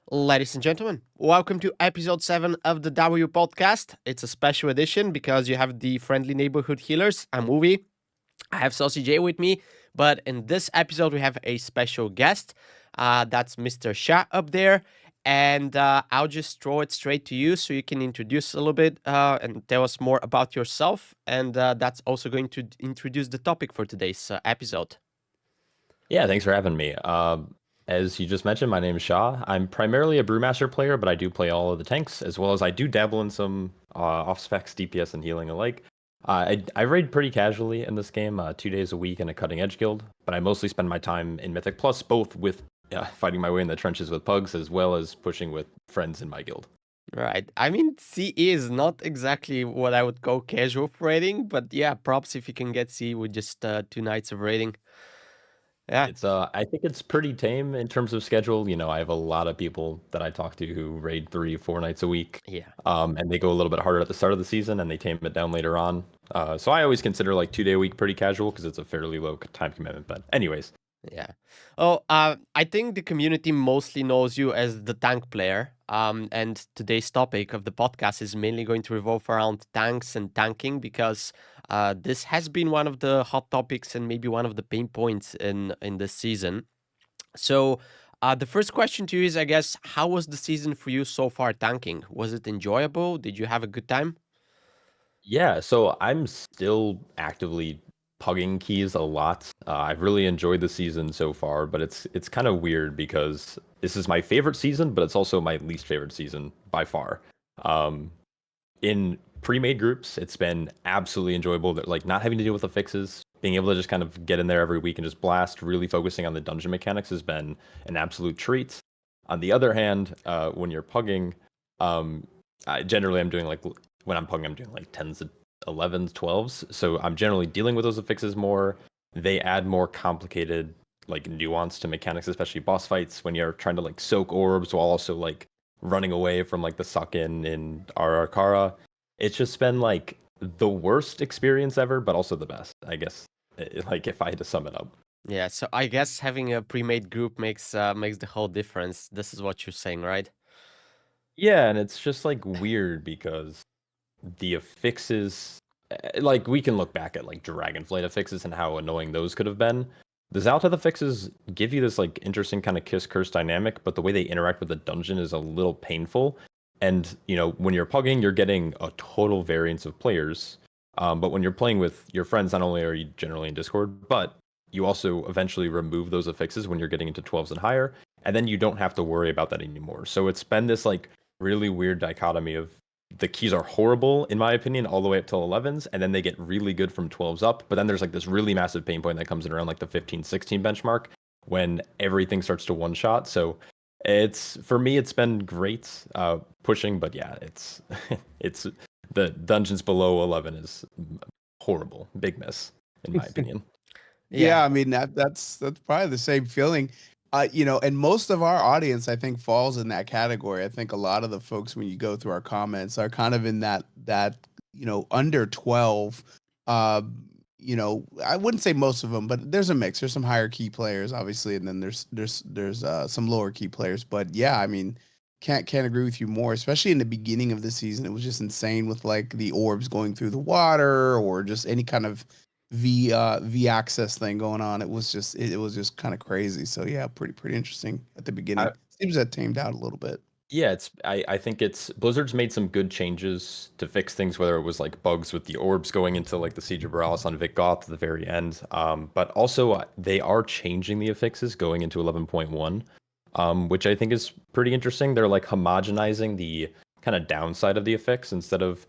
Ladies and gentlemen, welcome to episode 7 of the W podcast. It's a special edition because you have the friendly neighborhood healers. I'm Wolvy. I have SaucyJay with me, but in this episode, we have a special guest. That's Mr. Shah up there. And I'll just throw it straight to you so you can introduce a little bit and tell us more about yourself. And that's also going to introduce the topic for today's episode. Yeah, thanks for having me. As you just mentioned, my name is Shah. I'm primarily a Brewmaster player, but I do play all of the tanks, as well as I do dabble in some off-specs, DPS, and healing alike. I raid pretty casually in this game, 2 days a week in a cutting-edge guild, but I mostly spend my time in Mythic Plus, both with fighting my way in the trenches with PUGs, as well as pushing with friends in my guild. Right. I mean, CE is not exactly what I would call casual for raiding, but yeah, props if you can get CE with just 2 nights of raiding. Yeah. I think it's pretty tame in terms of schedule. I have a lot of people that I talk to who raid 3, 4 nights a week. Yeah. And they go a little bit harder at the start of the season and they tame it down later on. So I always consider like 2 day a week pretty casual because it's a fairly low time commitment. But anyways. Yeah. Oh, I think the community mostly knows you as the tank player. And today's topic of the podcast is mainly going to revolve around tanks and tanking because this has been one of the hot topics and maybe one of the pain points in this season. So, the first question to you is, I guess, how was the season for you so far tanking? Was it enjoyable? Did you have a good time? Yeah, so I'm still actively pugging keys a lot. I've really enjoyed the season so far, but it's kind of weird because this is my favorite season, but it's also my least favorite season by far. Um, in pre-made groups, it's been absolutely enjoyable. That like not having to deal with the fixes, being able to just kind of get in there every week and just blast, really focusing on the dungeon mechanics has been an absolute treat. On the other hand, when you're pugging, generally I'm doing like when I'm pugging, I'm doing like 10s, 11s, 12s. So I'm generally dealing with those affixes more. They add more complicated like nuance to mechanics, especially boss fights when you're trying to like soak orbs while also like running away from like the suck in Arakara. It's just been like the worst experience ever, but also the best, I guess. Like if I had to sum it up. Yeah, so I guess having a pre-made group makes the whole difference. This is what you're saying, right? Yeah, and it's just like weird because the affixes, like we can look back at like Dragonflight affixes and how annoying those could have been. The Zalteth affixes give you this like interesting kind of kiss curse dynamic, but the way they interact with the dungeon is a little painful. And when you're pugging, you're getting a total variance of players. But when you're playing with your friends, not only are you generally in Discord, but you also eventually remove those affixes when you're getting into 12s and higher, and then you don't have to worry about that anymore. So it's been this like really weird dichotomy of the keys are horrible in my opinion all the way up till 11s, and then they get really good from 12s up, but then there's like this really massive pain point that comes in around like the 15-16 benchmark when everything starts to one shot. So it's for me it's been great pushing, but yeah, it's it's the dungeons below 11 is horrible, big miss in my opinion. Yeah, Yeah. I mean that's probably the same feeling. And most of our audience I think falls in that category. I think a lot of the folks when you go through our comments are kind of in that under 12. I wouldn't say most of them, but there's a mix. There's some higher key players obviously, and then there's some lower key players. But yeah, I mean, can't agree with you more, especially in the beginning of the season. It was just insane with like the orbs going through the water or just any kind of V access thing going on. It was just kind of crazy. So yeah, pretty interesting at the beginning. Seems that tamed out a little bit. Yeah, I think it's Blizzard's made some good changes to fix things, whether it was like bugs with the orbs going into like the Siege of Borealis on Vic Goth at the very end. But also they are changing the affixes going into 11.1, which I think is pretty interesting. They're like homogenizing the kind of downside of the affix instead of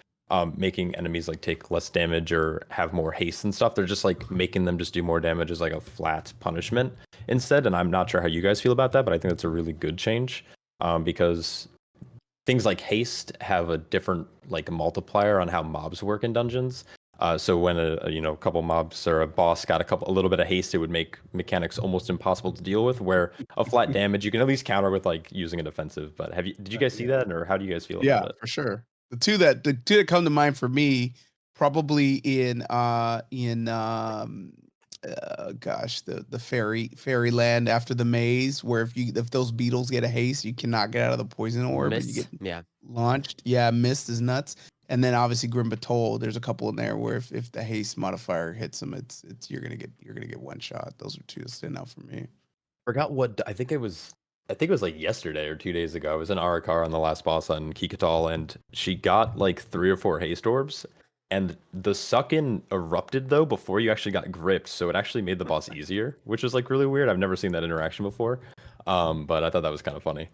making enemies like take less damage or have more haste and stuff. They're just like making them just do more damage as like a flat punishment instead. And I'm not sure how you guys feel about that, but I think that's a really good change. Because things like haste have a different like multiplier on how mobs work in dungeons. So when a couple mobs or a boss got a little bit of haste, it would make mechanics almost impossible to deal with. Where a flat damage you can at least counter with like using a defensive. But did you guys see that, or how do you guys feel Yeah, about it? for sure. The two that come to mind for me probably in gosh, the fairyland after the maze, where if those beetles get a haste, you cannot get out of the poison orb and you Miss, get yeah. launched. Yeah, mist is nuts. And then obviously Grim Batol, there's a couple in there where if the haste modifier hits them, it's you're gonna get one shot. Those are two that stand out for me. Forgot what I think it was like yesterday or 2 days ago. I was in Arakar on the last boss on Kikatal, and she got like 3 or 4 haste orbs, and the suck-in erupted though before you actually got gripped, so it actually made the boss easier, which is like really weird. I've never seen that interaction before, but I thought that was kind of funny.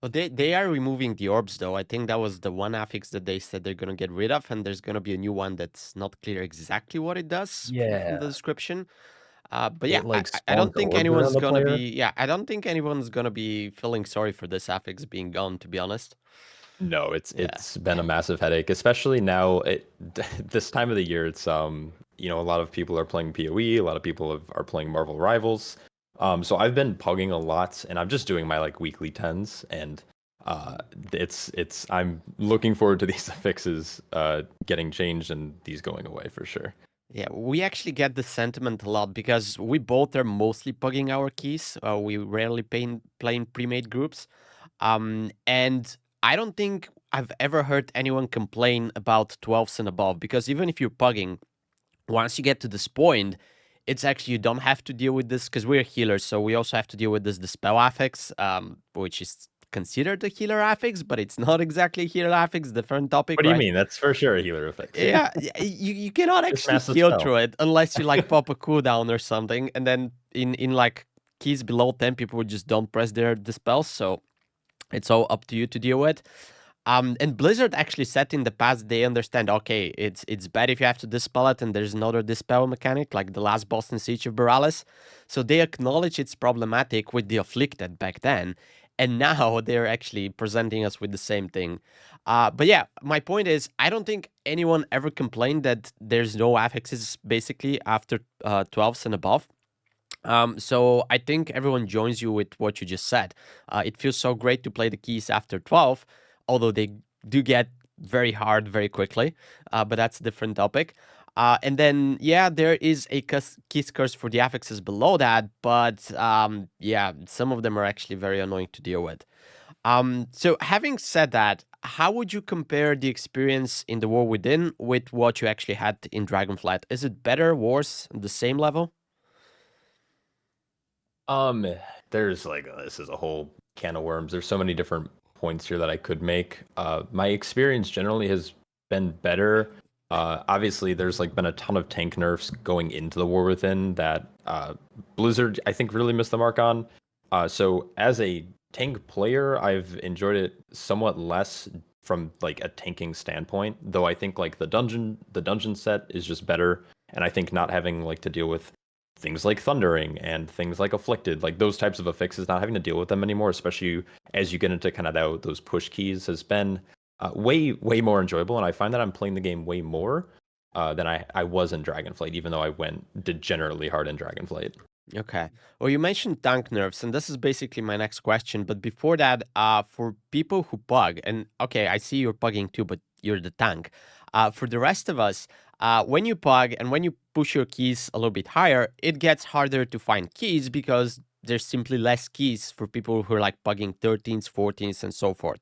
Well, they are removing the orbs though. I think that was the one affix that they said they're gonna get rid of, and there's gonna be a new one that's not clear exactly what it does from the Yeah, description. But yeah, it like I don't spawns think orbs around anyone's the gonna player. be. Yeah, I don't think anyone's gonna be feeling sorry for this affix being gone. To be honest. No, Yeah. it's been a massive headache, especially now. This time of the year, it's a lot of people are playing PoE, a lot of people are playing Marvel Rivals. So I've been pugging a lot, and I'm just doing my like weekly tens, and it's I'm looking forward to these fixes getting changed and these going away for sure. Yeah, we actually get the sentiment a lot because we both are mostly pugging our keys. We rarely play in pre-made groups. And I don't think I've ever heard anyone complain about 12s and above, because even if you're pugging, once you get to this point, it's actually, you don't have to deal with this because we're healers. So we also have to deal with this dispel affix, which is considered a healer affix, but it's not exactly a healer affix. Different topic, What do you right? mean? That's for sure a healer effect. Yeah, you cannot Just actually massive heal spell. through it unless you like pop a cooldown or something, and then in like keys below 10, people just don't press their dispels, so it's all up to you to deal with. And Blizzard actually said in the past they understand, okay, it's bad if you have to dispel it, and there's another dispel mechanic like the last boss in Siege of Borealis. So they acknowledge it's problematic with the Afflicted back then, and now they're actually presenting us with the same thing. But yeah, my point is, I don't think anyone ever complained that there's no affixes basically after 12s and above. So I think everyone joins you with what you just said. It feels so great to play the keys after 12, although they do get very hard very quickly, but that's a different topic. And then, yeah, there is a keys curse for the affixes below that, but yeah, some of them are actually very annoying to deal with. So having said that, how would you compare the experience in the War Within with what you actually had in Dragonflight? Is it better, worse, the same level? There's like this is a whole can of worms. There's so many different points here that I could make. My experience generally has been better. Obviously, there's like been a ton of tank nerfs going into the War Within that Blizzard I think really missed the mark on. So as a tank player, I've enjoyed it somewhat less from like a tanking standpoint. Though I think like the dungeon set is just better, and I think not having like to deal with things like thundering and things like afflicted, like those types of affixes, not having to deal with them anymore, especially as you get into kind of those push keys, has been way more enjoyable. And I find that I'm playing the game way more than I was in Dragonflight, even though I went degenerately hard in Dragonflight. Okay. Well, you mentioned tank nerfs, and this is basically my next question. But before that, for people who pug, and okay, I see you're pugging too, but you're the tank. For the rest of us, when you pug and when you push your keys a little bit higher, it gets harder to find keys because there's simply less keys for people who are like pugging 13s, 14s, and so forth.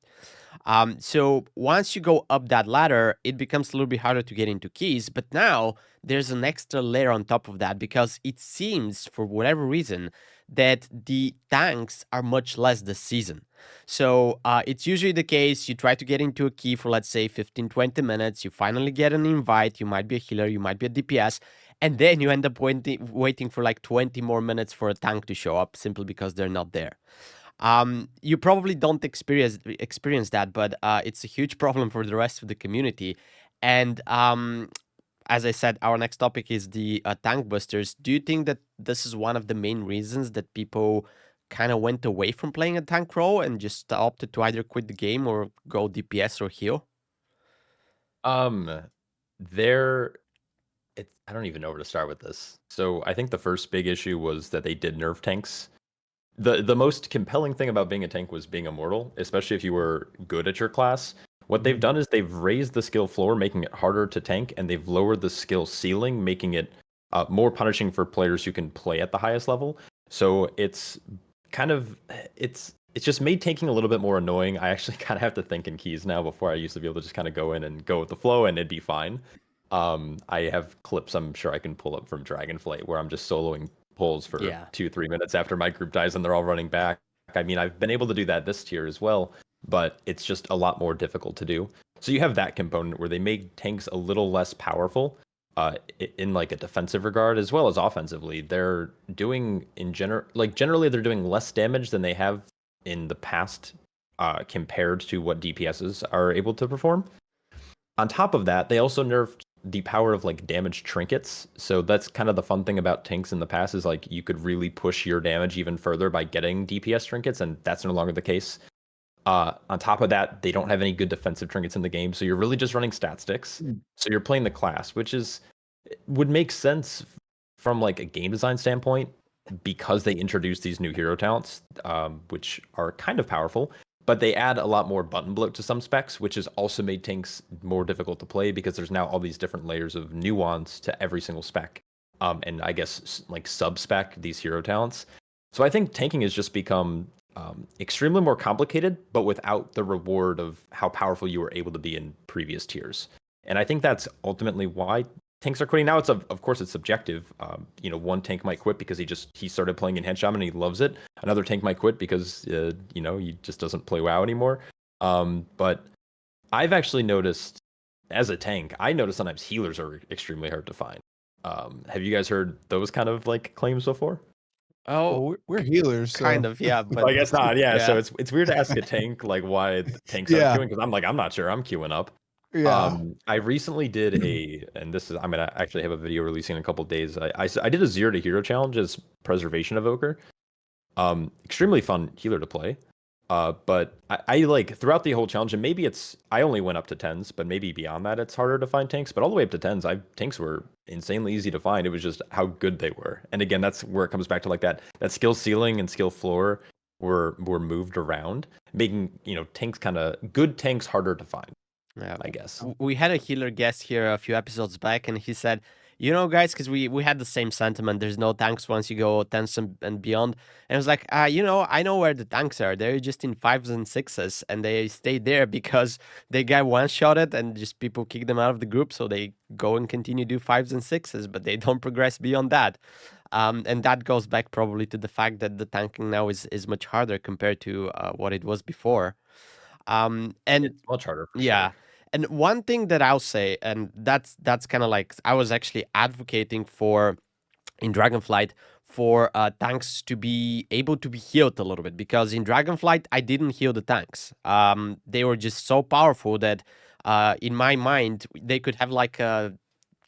So once you go up that ladder, it becomes a little bit harder to get into keys. But now there's an extra layer on top of that because it seems, for whatever reason, that the tanks are much less this season. So it's usually the case, you try to get into a key for, let's say, 15, 20 minutes. You finally get an invite. You might be a healer. You might be a DPS. And then you end up waiting for like 20 more minutes for a tank to show up simply because they're not there. You probably don't experience that, but it's a huge problem for the rest of the community. And as I said, our next topic is the tank busters. Do you think that this is one of the main reasons that people kind of went away from playing a tank role and just opted to either quit the game or go DPS or heal? Um, there, I don't even know where to start with this. So I think the first big issue was that they did nerf tanks. The most compelling thing about being a tank was being immortal, especially if you were good at your class. What they've done is they've raised the skill floor, making it harder to tank, and they've lowered the skill ceiling, making it more punishing for players who can play at the highest level. So it's kind of it's just made tanking a little bit more annoying. I actually kind of have to think in keys now. Before I used to be able to just kind of go in and go with the flow and it'd be fine. I have clips I'm sure I can pull up from Dragonflight where I'm just soloing pulls for 2-3 minutes after my group dies and they're all running back. I mean, I've been able to do that this tier as well, but it's just a lot more difficult to do. So you have that component where they make tanks a little less powerful in like a defensive regard as well as offensively. They're doing generally they're doing less damage than they have in the past compared to what DPSs are able to perform. On top of that, they also nerfed the power of like damage trinkets. So that's kind of the fun thing about tanks in the past is like you could really push your damage even further by getting DPS trinkets, and that's no longer the case. On top of that, they don't have any good defensive trinkets in the game, so you're really just running stat sticks. So you're playing the class, which would make sense from like a game design standpoint because they introduced these new hero talents, which are kind of powerful. But they add a lot more button bloat to some specs, which has also made tanks more difficult to play because there's now all these different layers of nuance to every single spec. And I guess like sub-spec these hero talents. So I think tanking has just become extremely more complicated, but without the reward of how powerful you were able to be in previous tiers. And I think that's ultimately why tanks are quitting now. It's of course it's subjective. One tank might quit because he started playing in Headshot and he loves it. Another tank might quit because he just doesn't play WoW anymore. But I've actually noticed as a tank, I notice sometimes healers are extremely hard to find. Have you guys heard those kind of like claims before? Oh, Well, we're healers, so. kind of, yeah. But I guess not. Yeah. yeah. So it's weird to ask a tank like why the tanks Yeah. aren't queuing because I'm not sure. I'm queuing up. Yeah. I recently did I'm gonna actually have a video releasing in a couple of days. I did a 0 to hero challenge as Preservation Evoker. Extremely fun healer to play. But I like throughout the whole challenge, and maybe I only went up to 10s, but maybe beyond that it's harder to find tanks. But all the way up to 10s, tanks were insanely easy to find. It was just how good they were. And again, that's where it comes back to like that skill ceiling and skill floor were moved around, making good tanks harder to find. Yeah, I guess. We had a healer guest here a few episodes back, and he said, guys, because we had the same sentiment. There's no tanks once you go 10s and beyond. And it was like, I know where the tanks are. They're just in 5s and 6s, and they stay there because they get one-shotted and just people kick them out of the group, so they go and continue to do 5s and 6s, but they don't progress beyond that. And that goes back probably to the fact that the tanking now is much harder compared to what it was before. And It's much harder. yeah. Sure. And one thing that I'll say, and that's kind of like I was actually advocating for in Dragonflight for tanks to be able to be healed a little bit, because in Dragonflight I didn't heal the tanks. They were just so powerful that in my mind they could have like a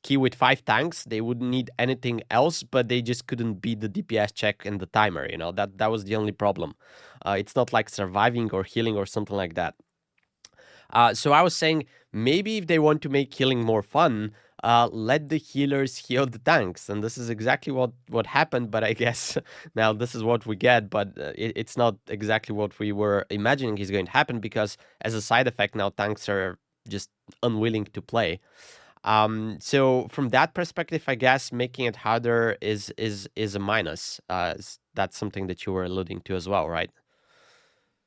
queue with 5 tanks. They wouldn't need anything else, but they just couldn't beat the DPS check and the timer. That was the only problem. It's not like surviving or healing or something like that. So I was saying maybe if they want to make healing more fun, let the healers heal the tanks. And this is exactly what happened, but I guess now this is what we get, but it's not exactly what we were imagining is going to happen, because as a side effect now tanks are just unwilling to play. So from that perspective, I guess making it harder is a minus. That's something that you were alluding to as well, right?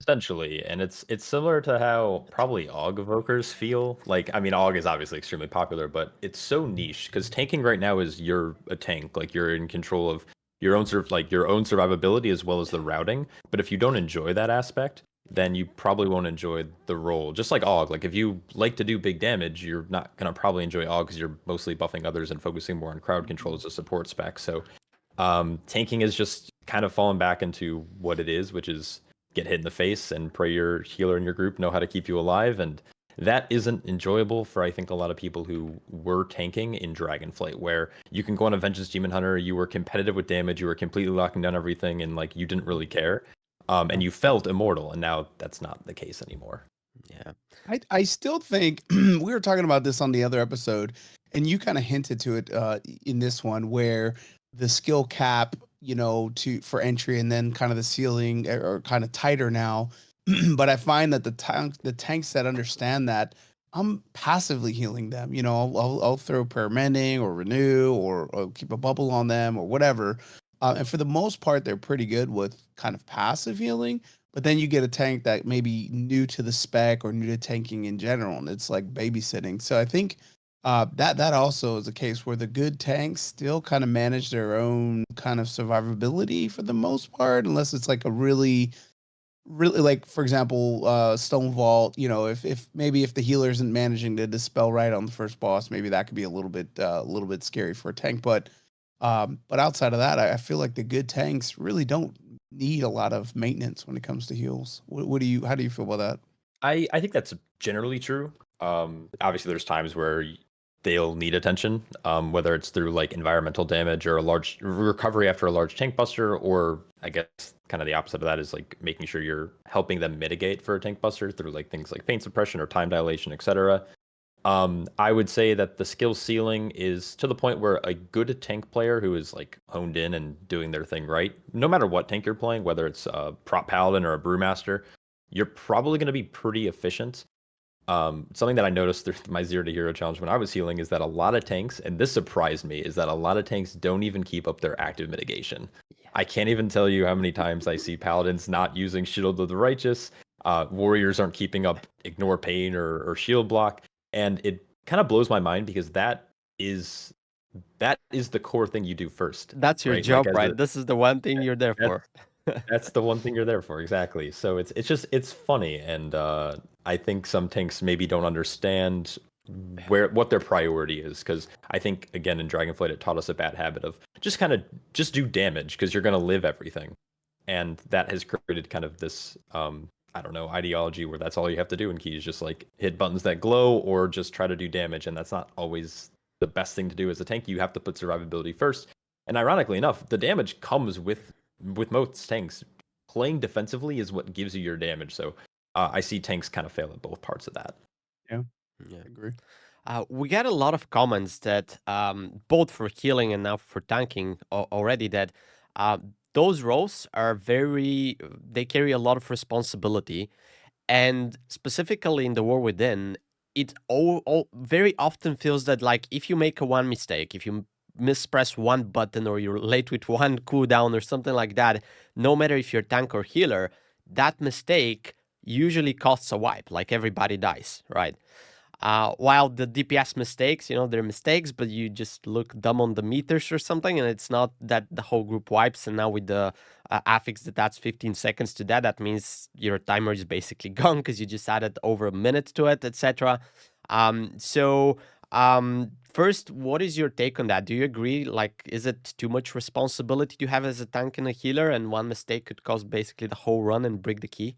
Essentially, and it's similar to how probably AUG evokers feel. Like, I mean, AUG is obviously extremely popular, but it's so niche because tanking right now is you're a tank, like you're in control of your own survivability as well as the routing. But if you don't enjoy that aspect, then you probably won't enjoy the role. Just like AUG, like if you like to do big damage, you're not gonna probably enjoy AUG because you're mostly buffing others and focusing more on crowd control as a support spec. So, tanking is just kind of fallen back into what it is, which is get hit in the face and pray your healer in your group know how to keep you alive, and that isn't enjoyable for I think a lot of people who were tanking in Dragonflight, where you can go on a Vengeance Demon Hunter, you were competitive with damage, you were completely locking down everything, and like you didn't really care, and you felt immortal, and now that's not the case anymore. Yeah, I still think we were talking about this on the other episode, and you kind of hinted to it in this one, where the skill cap, for entry, and then kind of the ceiling are kind of tighter now. But I find that the tanks that understand that I'm passively healing them. You know, I'll throw prayer mending or renew or keep a bubble on them or whatever. And for the most part, they're pretty good with kind of passive healing. But then you get a tank that may be new to the spec or new to tanking in general, and it's like babysitting. So I think that also is a case where the good tanks still kind of manage their own kind of survivability for the most part, unless it's like a really like, for example, Stone Vault. You know, if maybe if the healer isn't managing to dispel right on the first boss, maybe that could be a little bit scary for a tank. But outside of that, I feel like the good tanks really don't need a lot of maintenance when it comes to heals. What do you how do you feel about that? I think that's generally true. Obviously, there's times where they'll need attention, whether it's through like environmental damage or a large recovery after a large tank buster, or I guess kind of the opposite of that is like making sure you're helping them mitigate for a tank buster through like things like pain suppression or time dilation, etc. I would say that the skill ceiling is to the point where a good tank player who is like honed in and doing their thing right, no matter what tank you're playing, whether it's a prop paladin or a brewmaster, you're probably going to be pretty efficient. Something that I noticed through my zero to hero challenge when I was healing is that a lot of tanks, and this surprised me, is that a lot of tanks don't even keep up their active mitigation. I can't even tell you how many times I see paladins not using Shield of the Righteous. Warriors aren't keeping up Ignore Pain or Shield Block, and it kind of blows my mind because is that is the core thing you do first, That's your right? Like job, as right? This is the one thing you're there that's for. that's the one thing you're there for, exactly. So it's funny, and I think some tanks maybe don't understand what their priority is, because I think again in Dragonflight it taught us a bad habit of just do damage because you're gonna live everything, and that has created kind of this I don't know, ideology where that's all you have to do in keys, just like hit buttons that glow or just try to do damage, and that's not always the best thing to do as a tank. You have to put survivability first, and ironically enough, the damage comes with most tanks. Playing defensively is what gives you your damage. So I see tanks kind of fail at both parts of that. Yeah, Yeah. I agree. We get a lot of comments that both for healing and now for tanking already that uh, those roles are they carry a lot of responsibility. And specifically in the War Within, it all very often feels that like if you make one mistake, if you mispress one button or you're late with one cooldown or something like that, no matter if you're tank or healer, that mistake usually costs a wipe, like everybody dies, right? While the DPS mistakes, they're mistakes, but you just look dumb on the meters or something, and it's not that the whole group wipes. And now with the affix that's 15 seconds to that means your timer is basically gone because you just added over a minute to it, etc. First, what is your take on that? Do you agree? Like, is it too much responsibility to have as a tank and a healer, and one mistake could cost basically the whole run and break the key?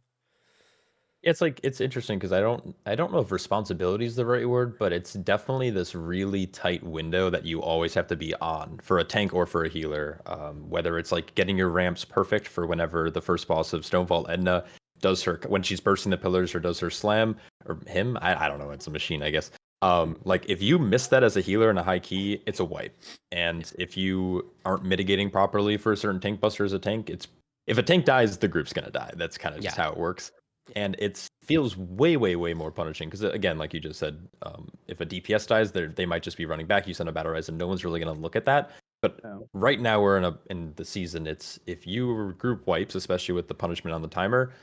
It's like it's interesting because I don't know if responsibility is the right word, but it's definitely this really tight window that you always have to be on for a tank or for a healer. Whether it's like getting your ramps perfect for whenever the first boss of Stonevault Edna does her when she's bursting the pillars or does her slam, or him, I don't know, it's a machine, I guess. Like if you miss that as a healer in a high key, it's a wipe. And if you aren't mitigating properly for a certain tank buster as a tank, if a tank dies, the group's gonna die. That's kind of just how it works. And it feels way, way, way more punishing because, again, like you just said, if a DPS dies, they might just be running back. You send a battle rise, and no one's really going to look at that. But right now, we're in the season. It's if you group wipes, especially with the punishment on the timer,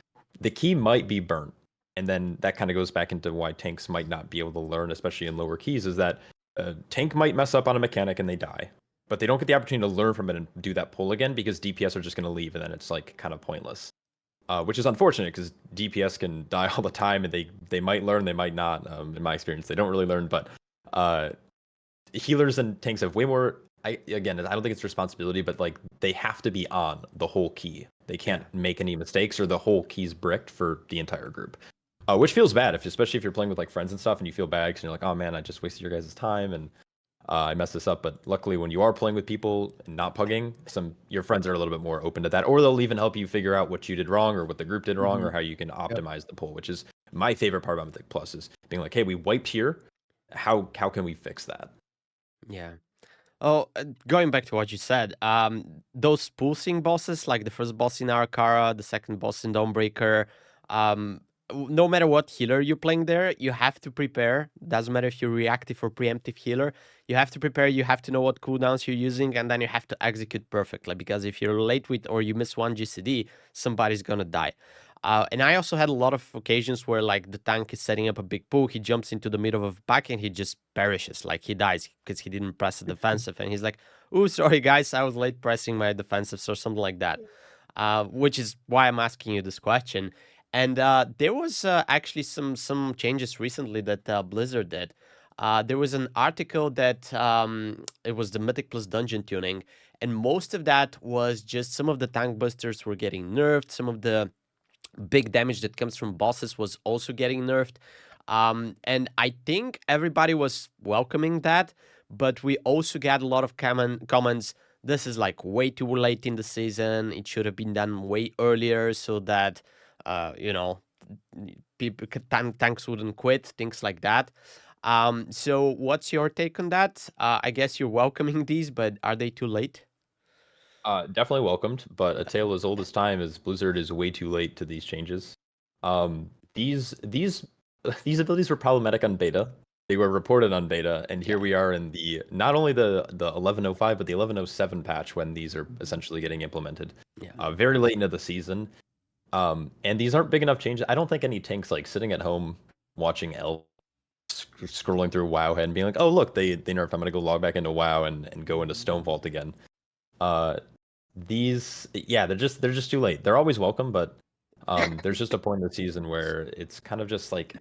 the key might be burnt, and then that kind of goes back into why tanks might not be able to learn, especially in lower keys. Is that a tank might mess up on a mechanic and they die, but they don't get the opportunity to learn from it and do that pull again because DPS are just going to leave, and then it's like kind of pointless. Which is unfortunate because DPS can die all the time, and they might learn, they might not. In my experience, they don't really learn, but healers and tanks have way more. I don't think it's responsibility, but like they have to be on the whole key. They can't make any mistakes, or the whole key's bricked for the entire group. Which feels bad, especially if you're playing with like friends and stuff, and you feel bad because you're like, oh man, I just wasted your guys' time and I messed this up. But luckily, when you are playing with people and not pugging, your friends are a little bit more open to that, or they'll even help you figure out what you did wrong or what the group did wrong, or how you can optimize the pull. Which is my favorite part about Mythic Plus is being like, hey, we wiped here. How can we fix that? Yeah. Oh, going back to what you said, those pulsing bosses, like the first boss in Arakara, the second boss in Dawnbreaker, no matter what healer you're playing there, you have to prepare. Doesn't matter if you're reactive or preemptive healer. You have to prepare. You have to know what cooldowns you're using, and then you have to execute perfectly. Because if you're late with or you miss one GCD, somebody's gonna die. And I also had a lot of occasions where like the tank is setting up a big pool, he jumps into the middle of a pack and he just perishes, like he dies because he didn't press the defensive, and he's like, "Oh, sorry guys, I was late pressing my defensives," or something like that. Which is why I'm asking you this question. And there was actually some changes recently that Blizzard did. There was an article that it was the Mythic plus Dungeon tuning, and most of that was just some of the tank busters were getting nerfed, some of the big damage that comes from bosses was also getting nerfed. And I think everybody was welcoming that, but we also got a lot of comments. This is like way too late in the season. It should have been done way earlier so that, you know, people tanks wouldn't quit, things like that. So what's your take on that? I guess you're welcoming these, but are they too late? Definitely welcomed, but a tale as old as time is Blizzard is way too late to these changes. These these abilities were problematic on beta. They were reported on beta, and here we are in the not only the 11.05 but the 11.07 patch when these are essentially getting implemented. Yeah. Very late into the season. And these aren't big enough changes. I don't think any tanks like sitting at home watching scrolling through WoW and being like, "Oh look, they nerfed. I'm gonna go log back into WoW and go into Stonevault again." They're just too late. They're always welcome, but there's just a point in the season where it's kind of just like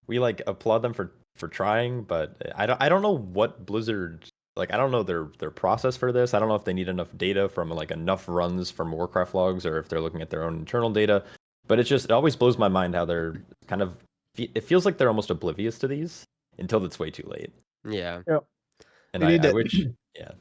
we like applaud them for trying, but I don't know what Blizzard, like I don't know their process for this. I don't know if they need enough data from like enough runs from Warcraft logs or if they're looking at their own internal data. But it always blows my mind how they're kind of, it feels like they're almost oblivious to these until it's way too late. Yeah. And They need I to- wish yeah.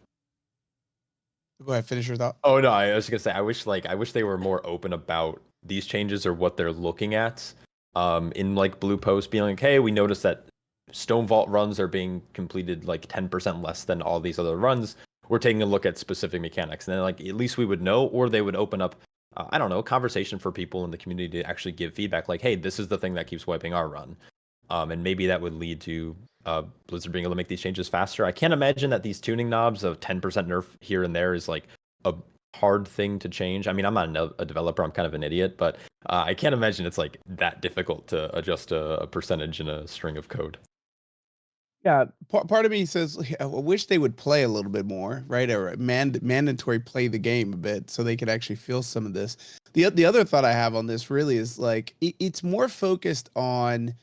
Go ahead, finish your thought. Oh no, I was gonna say I wish they were more open about these changes or what they're looking at. In like Blue Post being like, hey, we noticed that Stone Vault runs are being completed like 10% less than all these other runs. We're taking a look at specific mechanics, and then like at least we would know, or they would open up, I don't know, a conversation for people in the community to actually give feedback, like, hey, this is the thing that keeps wiping our run, and maybe that would lead to Blizzard being able to make these changes faster. I can't imagine that these tuning knobs of 10% nerf here and there is like a hard thing to change. I mean, I'm not a developer, I'm kind of an idiot, but I can't imagine it's like that difficult to adjust a percentage in a string of code. Yeah, part of me says I wish they would play a little bit more, right? Or mandatory play the game a bit so they could actually feel some of this. The other thought I have on this really is like it's more focused on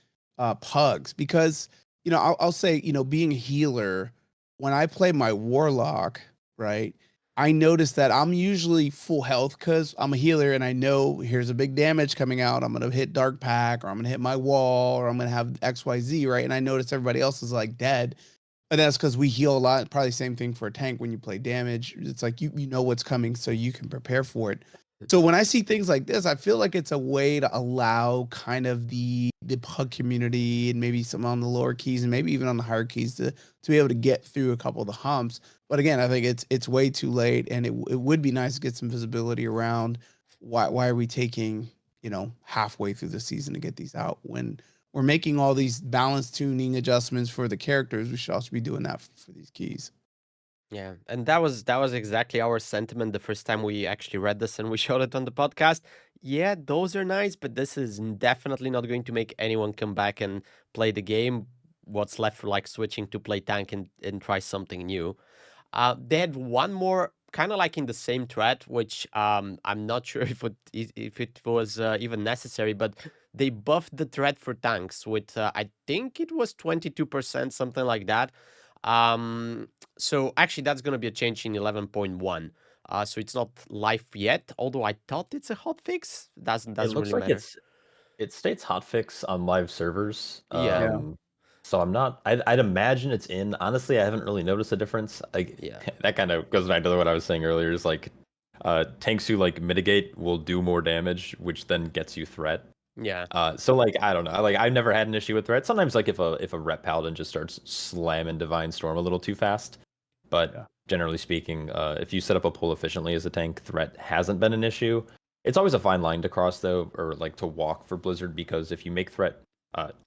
pugs because I'll say being a healer, when I play my warlock, right? I notice that I'm usually full health because I'm a healer and I know here's a big damage coming out. I'm going to hit Dark Pack or I'm going to hit my wall or I'm going to have XYZ, right? And I notice everybody else is like dead. And that's because we heal a lot. Probably same thing for a tank when you play damage. It's like you know what's coming so you can prepare for it. So when I see things like this, I feel like it's a way to allow kind of the pug community and maybe some on the lower keys and maybe even on the higher keys to be able to get through a couple of the humps. But again, I think it's way too late, and it would be nice to get some visibility around why are we taking halfway through the season to get these out when we're making all these balance tuning adjustments for the characters. We should also be doing that for these keys. Yeah, and that was exactly our sentiment the first time we actually read this and we showed it on the podcast. Yeah, those are nice, but this is definitely not going to make anyone come back and play the game. What's left for like switching to play tank and try something new. They had one more kind of like in the same thread, which I'm not sure if it was even necessary, but they buffed the thread for tanks with I think it was 22%, something like that. So actually that's going to be a change in 11.1. So it's not live yet, although I thought it's a hotfix. Doesn't It looks really like matter. it states hotfix on live servers. Yeah. So I'm not. I'd imagine it's in. Honestly, I haven't really noticed a difference. Yeah. That kind of goes back to what I was saying earlier. Is like tanks who like mitigate will do more damage, which then gets you threat. Yeah. So like I don't know. Like I've never had an issue with threat. Sometimes like if a rep paladin just starts slamming Divine Storm a little too fast, but generally speaking, if you set up a pull efficiently as a tank, threat hasn't been an issue. It's always a fine line to cross though, or like to walk for Blizzard, because if you make threat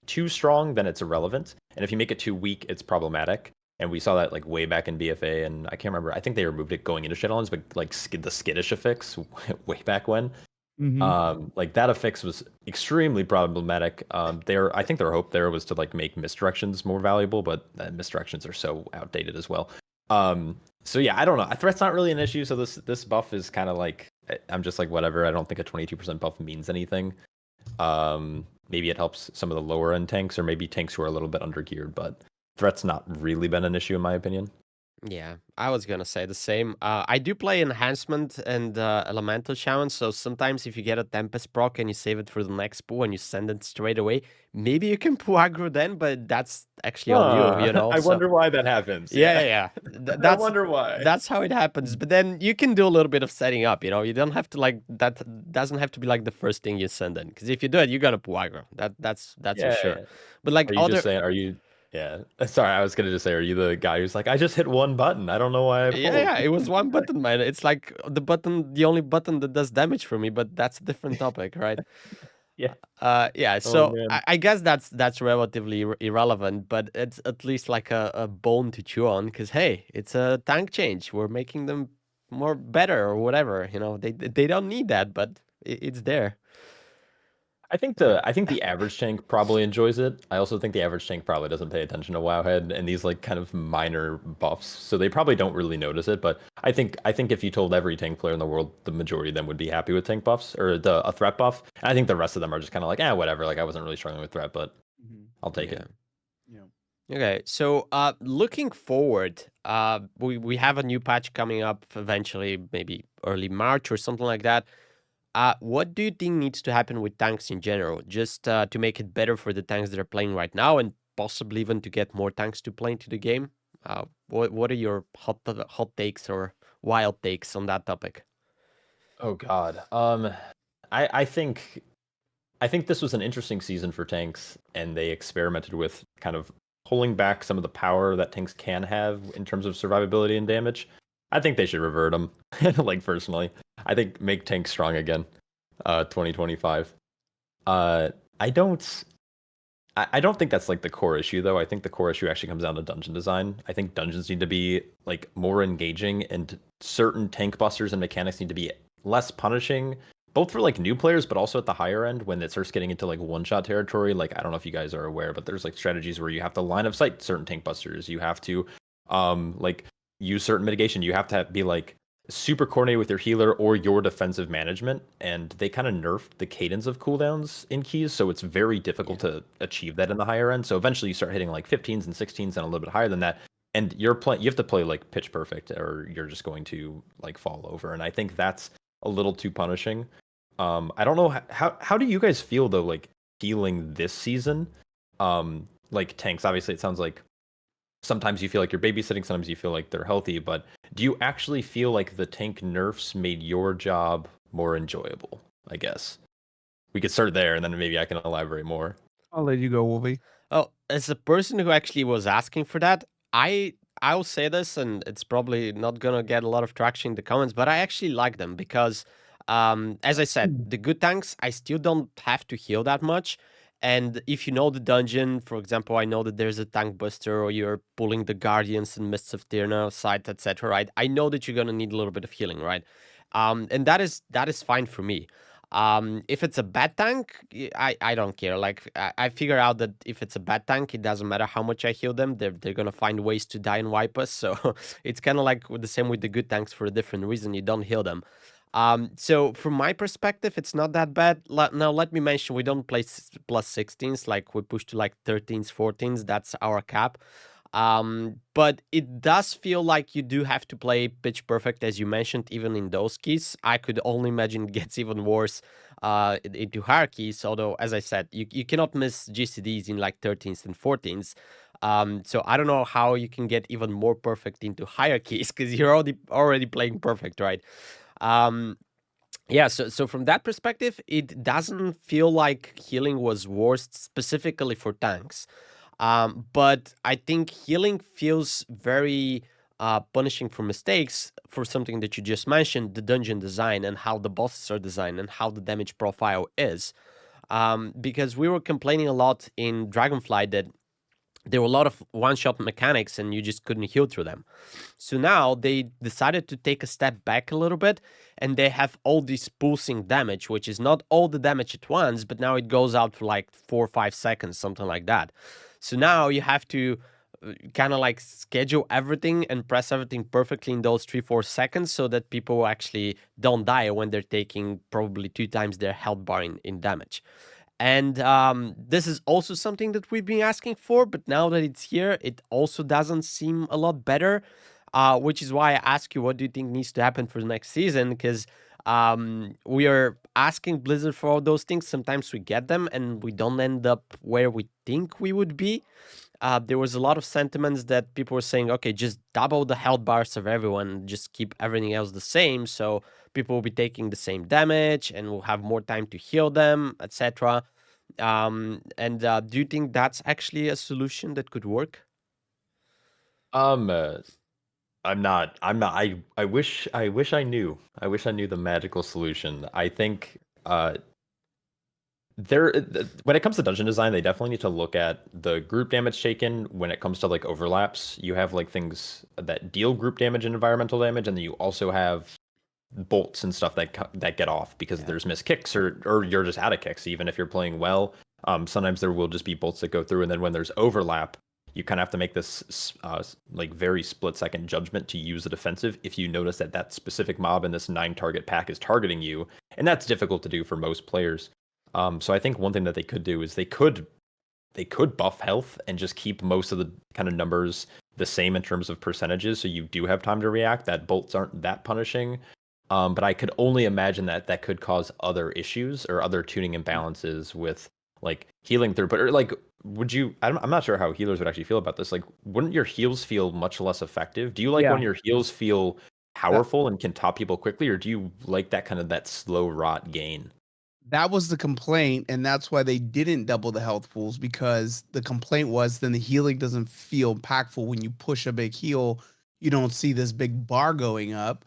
too strong, then it's irrelevant, and if you make it too weak, it's problematic. And we saw that like way back in BFA, and I can't remember. I think they removed it going into Shadowlands, but like the skittish affix way back when. Like that affix was extremely problematic. I think their hope there was to like make misdirections more valuable, but misdirections are so outdated as well. So yeah, I don't know. Threat's not really an issue, so this buff is kind of like, I'm just like whatever. I don't think a 22% buff means anything. Maybe it helps some of the lower end tanks, or maybe tanks who are a little bit undergeared, but threat's not really been an issue in my opinion. Yeah, I was gonna say the same. I do play Enhancement and Elemental Shaman, so sometimes if you get a Tempest proc and you save it for the next pool and you send it straight away, maybe you can pull aggro then, but that's actually on you, you know? I So, wonder why that happens. yeah. I That's wonder why. that's how it happens. But then you can do a little bit of setting up, you know? You don't have to like, that doesn't have to be like the first thing you send in, because if you do it, you're gonna pull aggro. That's for sure. Yeah. But like Are you just saying, yeah. Sorry, I was gonna just say, are you the guy who's like, I just hit one button. I don't know why I pulled. Yeah, it was one button, man. It's like the only button that does damage for me, but that's a different topic, right? Yeah. Yeah. Oh, So man. I guess that's relatively irrelevant, but it's at least like a bone to chew on, because hey, it's a tank change. We're making them more better or whatever. You know, they don't need that, but it's there. I think the average tank probably enjoys it. I also think the average tank probably doesn't pay attention to Wowhead and these like kind of minor buffs, so they probably don't really notice it. But I think if you told every tank player in the world, the majority of them would be happy with tank buffs or a threat buff. And I think the rest of them are just kind of like, whatever. Like I wasn't really struggling with threat, but I'll take it. Yeah. Okay, so looking forward, we have a new patch coming up eventually, maybe early March or something like that. What do you think needs to happen with tanks in general, just to make it better for the tanks that are playing right now, and possibly even to get more tanks to play into the game? What are your hot takes or wild takes on that topic? Oh God. I think this was an interesting season for tanks, and they experimented with kind of pulling back some of the power that tanks can have in terms of survivability and damage. I think they should revert them. Like personally, I think make tanks strong again. 2025. I don't. I don't think that's like the core issue though. I think the core issue actually comes down to dungeon design. I think dungeons need to be like more engaging, and certain tank busters and mechanics need to be less punishing, both for like new players, but also at the higher end when it starts getting into like one-shot territory. Like I don't know if you guys are aware, but there's like strategies where you have to line of sight certain tank busters. You have to like use certain mitigation. You have to be like super coordinated with your healer or your defensive management, and they kind of nerfed the cadence of cooldowns in keys, so it's very difficult to achieve that in the higher end. So eventually you start hitting like 15s and 16s and a little bit higher than that, and you have to play like pitch perfect or you're just going to like fall over, and I think that's a little too punishing. I don't know how do you guys feel though, like healing this season? Like tanks, obviously it sounds like sometimes you feel like you're babysitting, sometimes you feel like they're healthy, but do you actually feel like the tank nerfs made your job more enjoyable? I guess we could start there, and then maybe I can elaborate more. I'll let you go, Wolvy. Oh, as a person who actually was asking for that, I'll say this, and it's probably not gonna get a lot of traction in the comments, but I actually like them because, as I said, the good tanks I still don't have to heal that much. And if you know the dungeon, for example, I know that there's a tank buster, or you're pulling the guardians and mists of Tyrna side, etc. Right? I know that you're gonna need a little bit of healing, right? And that is fine for me. If it's a bad tank, I don't care. Like I figure out that if it's a bad tank, it doesn't matter how much I heal them. They're gonna find ways to die and wipe us. So it's kind of like the same with the good tanks for a different reason. You don't heal them. So from my perspective, it's not that bad. Now let me mention, we don't play plus 16s, like we push to like 13s, 14s. That's our cap. But it does feel like you do have to play pitch perfect, as you mentioned, even in those keys. I could only imagine it gets even worse into higher keys, although, as I said, you cannot miss GCDs in like 13s and 14s. So I don't know how you can get even more perfect into higher keys, because you're already playing perfect, right? Yeah, so from that perspective, it doesn't feel like healing was worst specifically for tanks. But I think healing feels very punishing for mistakes for something that you just mentioned, the dungeon design and how the bosses are designed and how the damage profile is. Because we were complaining a lot in Dragonflight that there were a lot of one-shot mechanics and you just couldn't heal through them. So now they decided to take a step back a little bit, and they have all this pulsing damage, which is not all the damage at once, but now it goes out for like 4 or 5 seconds, something like that. So now you have to kind of like schedule everything and press everything perfectly in those 3-4 seconds so that people actually don't die when they're taking probably 2 times their health bar in damage. And this is also something that we've been asking for, but now that it's here, it also doesn't seem a lot better, which is why I ask you, what do you think needs to happen for the next season? Because we are asking Blizzard for all those things. Sometimes we get them and we don't end up where we think we would be. There was a lot of sentiments that people were saying, okay, just double the health bars of everyone, just keep everything else the same, so people will be taking the same damage and will have more time to heal them, etc. Do you think that's actually a solution that could work? I'm not. I wish I knew. I wish I knew the magical solution. I think when it comes to dungeon design, they definitely need to look at the group damage taken when it comes to like overlaps. You have like things that deal group damage and environmental damage, and then you also have bolts and stuff that get off because there's missed kicks or you're just out of kicks. Even if you're playing well, sometimes there will just be bolts that go through, and then when there's overlap, you kind of have to make this like very split-second judgment to use the defensive if you notice that that specific mob in this 9-target pack is targeting you, and that's difficult to do for most players. So I think one thing that they could do is they could buff health and just keep most of the kind of numbers the same in terms of percentages, so you do have time to react. That bolts aren't that punishing. But I could only imagine that could cause other issues or other tuning imbalances with like healing through. But like, I'm not sure how healers would actually feel about this. Like, wouldn't your heals feel much less effective? Do you like when your heals feel powerful and can top people quickly, or do you like that slow rot gain? That was the complaint, and that's why they didn't double the health pools, because the complaint was then the healing doesn't feel impactful. When you push a big heal, you don't see this big bar going up,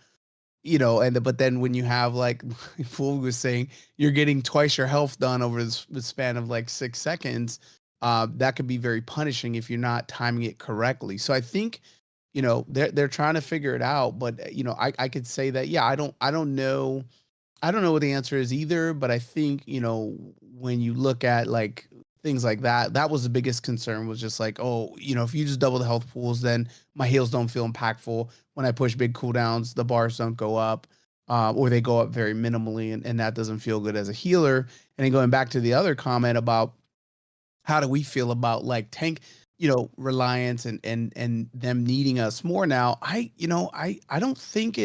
but then when you have, like Wolvy was saying, you're getting twice your health done over the span of like 6 seconds, that could be very punishing if you're not timing it correctly. So I think, they're trying to figure it out, but I could say that, I don't know. I don't know what the answer is either, but I think, when you look at like things like that, that was the biggest concern, was just like, oh, if you just double the health pools, then my heals don't feel impactful. When I push big cooldowns, the bars don't go up, or they go up very minimally, and that doesn't feel good as a healer. And then going back to the other comment about how do we feel about like tank, reliance and them needing us more now, I don't think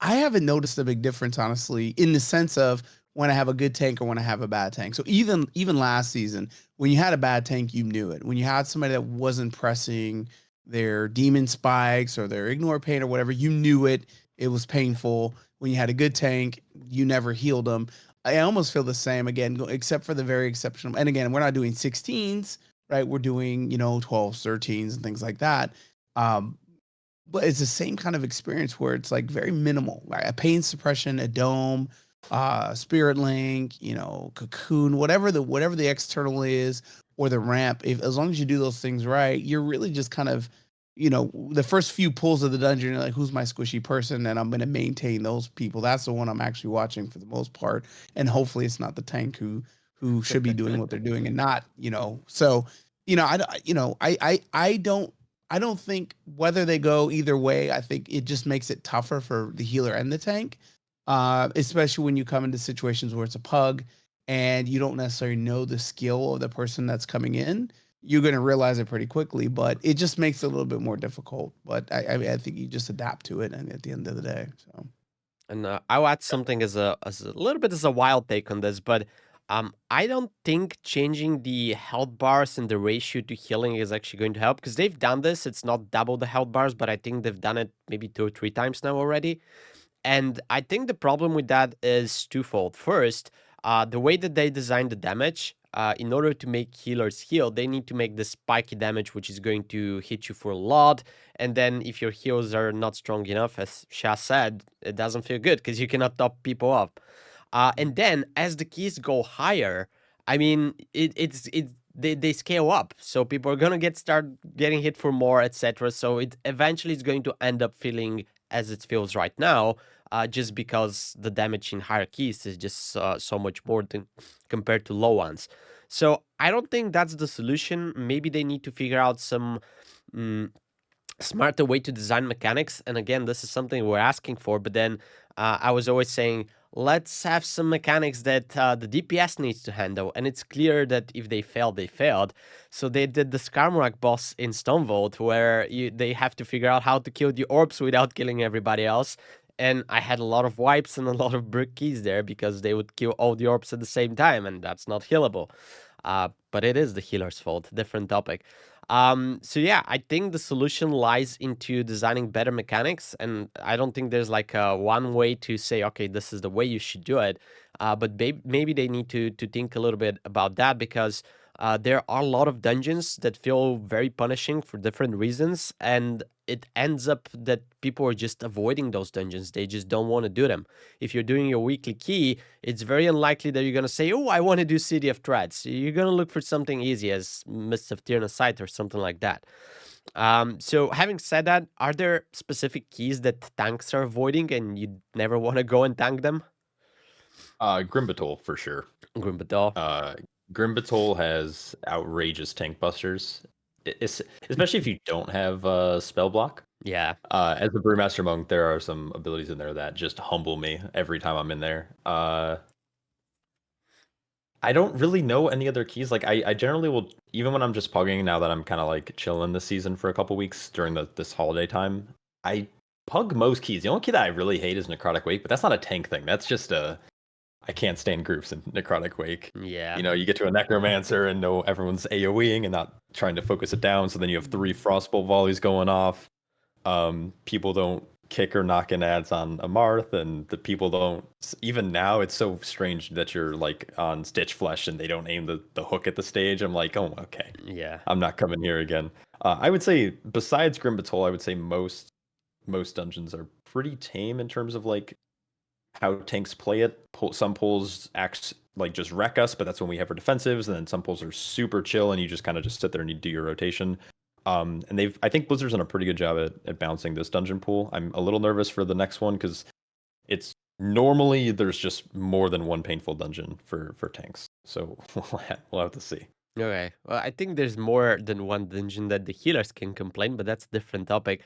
I haven't noticed a big difference, honestly, in the sense of when I have a good tank or when I have a bad tank. So even last season, when you had a bad tank, you knew it. When you had somebody that wasn't pressing their demon spikes or their ignore pain or whatever, you knew it. It was painful. When you had a good tank, you never healed them. I almost feel the same again, except for the very exceptional. And again, we're not doing 16s, right? We're doing 12s, 13s, and things like that. But it's the same kind of experience where it's like very minimal, right? A pain suppression, a dome, spirit link, cocoon, whatever the external is, or the ramp. As long as you do those things right, you're really just kind of, the first few pulls of the dungeon, you're like, who's my squishy person? And I'm going to maintain those people. That's the one I'm actually watching for the most part. And hopefully it's not the tank who should be doing what they're doing and not, So, I don't think whether they go either way, I think it just makes it tougher for the healer and the tank, especially when you come into situations where it's a pug and you don't necessarily know the skill of the person that's coming in. You're going to realize it pretty quickly, but it just makes it a little bit more difficult. But I think you just adapt to it, and at the end of the day, so. And I'll add something as a little bit as a wild take on this, but I don't think changing the health bars and the ratio to healing is actually going to help, because they've done this. It's not double the health bars, but I think they've done it maybe 2 or 3 times now already. And I think the problem with that is twofold. First, The way that they design the damage, in order to make healers heal, they need to make the spiky damage, which is going to hit you for a lot. And then if your heals are not strong enough, as Shah said, it doesn't feel good because you cannot top people up. And then as the keys go higher, I mean, they scale up. So people are gonna start getting hit for more, etc. So it eventually is going to end up feeling as it feels right now, just because the damage in higher keys is just so much more than compared to low ones. So I don't think that's the solution. Maybe they need to figure out some smarter way to design mechanics. And again, this is something we're asking for. But then I was always saying, let's have some mechanics that the DPS needs to handle. And it's clear that if they failed, they failed. So they did the Skarmorak boss in Stonevolt, where they have to figure out how to kill the orbs without killing everybody else. And I had a lot of wipes and a lot of brick keys there because they would kill all the orbs at the same time, and that's not healable. But it is the healer's fault, different topic. So yeah, I think the solution lies into designing better mechanics, and I don't think there's like one way to say, okay, this is the way you should do it. But maybe they need to think a little bit about that, because there are a lot of dungeons that feel very punishing for different reasons, and it ends up that people are just avoiding those dungeons. They just don't want to do them. If you're doing your weekly key, it's very unlikely that you're going to say, oh, I want to do City of Threats. You're going to look for something easy as Mists of Tyrannusite or something like that. So having said that, are there specific keys that tanks are avoiding and you never want to go and tank them? Grimbatol for sure. Grimbatol. Grimbatol has outrageous tank busters, especially if you don't have spell block. Yeah. As a Brewmaster Monk, there are some abilities in there that just humble me every time I'm in there. I don't really know any other keys. Like I generally will, even when I'm just pugging, now that I'm kind of like chilling this season for a couple weeks during this holiday time, I pug most keys. The only key that I really hate is Necrotic Wake, but that's not a tank thing. That's just I can't stand groups in Necrotic Wake. Yeah. You know, you get to a Necromancer and know everyone's AoEing and not trying to focus it down. So then you have 3 Frostbolt volleys going off. People don't kick or knock in ads on a Marth, and the people don't. Even now, it's so strange that you're like on Stitch Flesh and they don't aim the hook at the stage. I'm like, oh, okay. Yeah. I'm not coming here again. I would say, besides Grimbatol, I would say most dungeons are pretty tame in terms of like how tanks play it. Some pulls act like just wreck us, but that's when we have our defensives, and then some pulls are super chill and you just kind of just sit there and you do your rotation. And I think Blizzard's done a pretty good job at balancing this dungeon pool. I'm a little nervous for the next one because it's normally there's just more than one painful dungeon for tanks. So we'll have to see. Okay. Well, I think there's more than one dungeon that the healers can complain, but that's a different topic.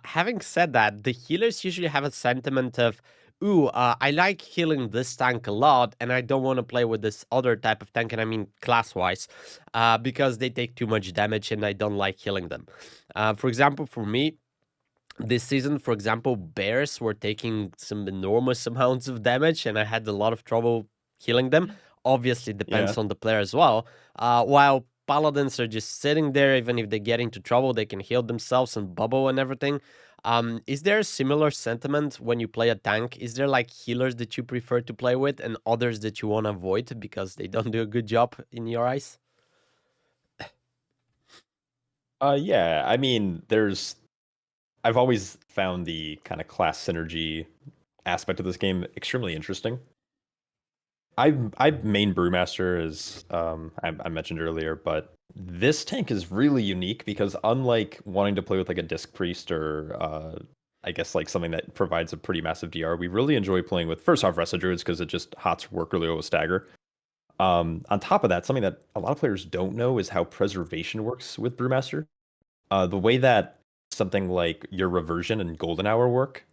Having said that, the healers usually have a sentiment of, ooh, I like healing this tank a lot, and I don't want to play with this other type of tank, and I mean class-wise, because they take too much damage, and I don't like healing them. For example, for me, this season, for example, bears were taking some enormous amounts of damage, and I had a lot of trouble healing them. Obviously, depends on the player as well. While paladins are just sitting there, even if they get into trouble, they can heal themselves and bubble and everything. Is there a similar sentiment when you play a tank? Is there like healers that you prefer to play with and others that you want to avoid because they don't do a good job in your eyes? Yeah, I mean, I've always found the kind of class synergy aspect of this game extremely interesting. I main Brewmaster, as I mentioned earlier, but this tank is really unique because unlike wanting to play with like a Disc Priest or I guess like something that provides a pretty massive DR, we really enjoy playing with first off Resto Druids because it just hots work really well with Stagger. On top of that, something that a lot of players don't know is how preservation works with Brewmaster. The way that something like your Reversion and Golden Hour work,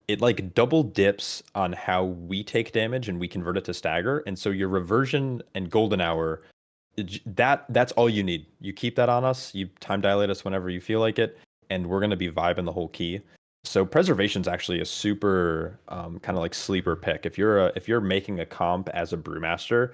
it like double dips on how we take damage and we convert it to Stagger. And so your Reversion and Golden Hour, that's all you need. You keep that on us, you time dilate us whenever you feel like it, and we're going to be vibing the whole key. So Preservation is actually a super kind of like sleeper pick. If you're making a comp as a Brewmaster,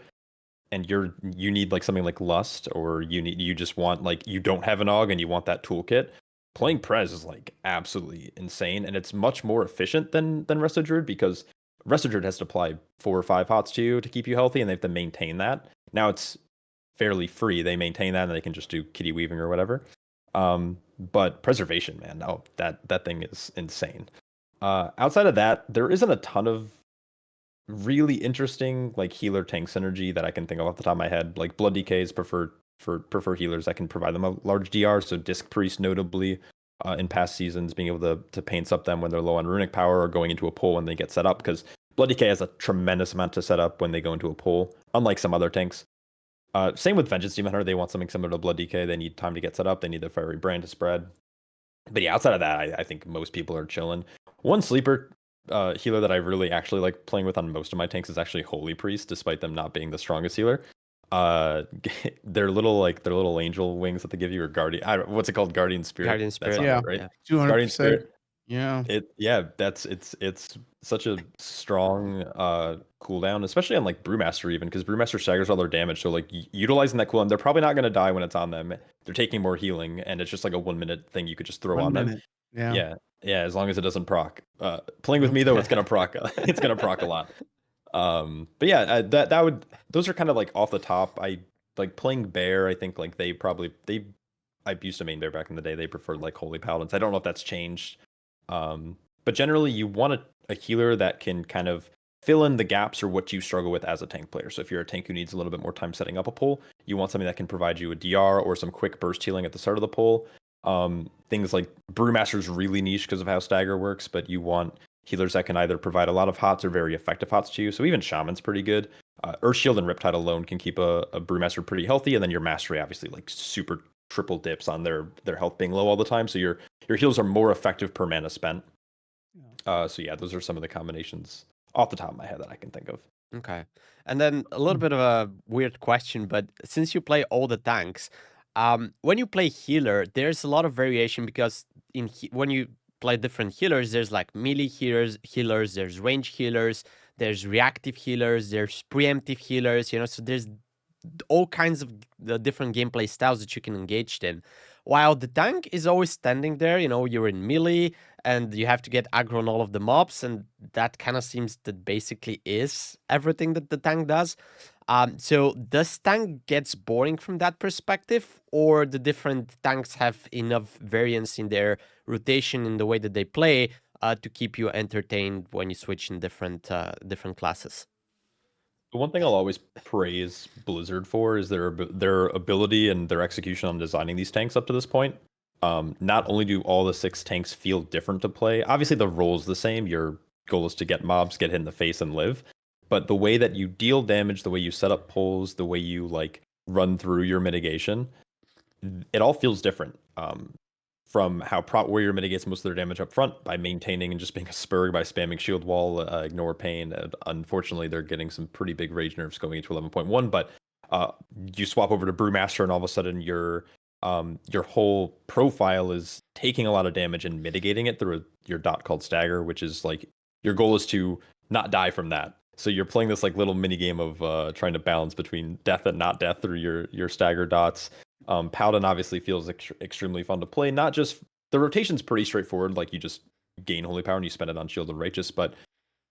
and you need like something like Lust, or you just want like you don't have an AUG and you want that toolkit, playing Prez is like absolutely insane, and it's much more efficient than Resto Druid because Restored has to apply 4 or 5 hots to you to keep you healthy, and they have to maintain that. Now it's fairly free. They maintain that, and they can just do kitty weaving or whatever. But preservation, man, no, that thing is insane. Outside of that, there isn't a ton of really interesting like healer tank synergy that I can think of off the top of my head. Like Blood DKs prefer healers that can provide them a large DR. So Disc Priest, notably, in past seasons, being able to paint up them when they're low on runic power or going into a pull when they get set up, because Blood DK has a tremendous amount to set up when they go into a pull, unlike some other tanks. Same with Vengeance Demon Hunter. They want something similar to Blood DK. They need time to get set up. They need the Fiery Brand to spread. But yeah, outside of that, I think most people are chilling. One sleeper healer that I really actually like playing with on most of my tanks is actually Holy Priest, despite them not being the strongest healer. Their little angel wings that they give you, or guardian. What's it called? Guardian Spirit. Guardian Spirit. Yeah. Right. Yeah. 200%. Guardian Spirit. Yeah. It's such a strong cooldown, especially on like Brewmaster, even because Brewmaster staggers all their damage. So like utilizing that cooldown, they're probably not going to die when it's on them. They're taking more healing, and it's just like a 1 minute thing you could just throw on them. Yeah. Yeah, as long as it doesn't proc. Playing with me though, it's gonna proc. It's gonna proc a lot. But yeah, those are kind of like off the top. I like playing Bear. I think like I used to main Bear back in the day. They preferred like Holy Paladins. I don't know if that's changed. But generally you want a healer that can kind of fill in the gaps or what you struggle with as a tank player. So if you're a tank who needs a little bit more time setting up a pull, you want something that can provide you a DR or some quick burst healing at the start of the pull. Things like Brewmaster's really niche because of how stagger works, but you want healers that can either provide a lot of hots or very effective hots to you. So even Shaman's pretty good. Earthshield and Riptide alone can keep a Brewmaster pretty healthy, and then your Mastery obviously like super triple dips on their health being low all the time. So your heals are more effective per mana spent. So yeah, those are some of the combinations off the top of my head that I can think of. Okay. And then a little bit of a weird question, but since you play all the tanks, when you play healer, there's a lot of variation because when you play different healers, there's like melee healers, there's range healers, there's reactive healers, there's preemptive healers, so there's all kinds of the different gameplay styles that you can engage in. While the tank is always standing there, you're in melee and you have to get aggro on all of the mobs, and that kind of seems that basically is everything that the tank does. So does tank gets boring from that perspective, or the different tanks have enough variance in their rotation in the way that they play to keep you entertained when you switch in different classes? The one thing I'll always praise Blizzard for is their ability and their execution on designing these tanks up to this point. Not only do all the 6 tanks feel different to play, obviously the role's the same. Your goal is to get mobs, get hit in the face, and live. But the way that you deal damage, the way you set up pulls, the way you like run through your mitigation, it all feels different. From how Prot Warrior mitigates most of their damage up front by maintaining and just being a spurg by spamming shield wall, ignore pain. Unfortunately, they're getting some pretty big rage nerfs going into 11.1, but you swap over to Brewmaster and all of a sudden your whole profile is taking a lot of damage and mitigating it through your dot called Stagger, which is like your goal is to not die from that. So you're playing this like little mini game of trying to balance between death and not death through your Stagger dots. Paladin obviously feels extremely fun to play. Not just the rotation's pretty straightforward, like you just gain holy power and you spend it on shield and righteous, but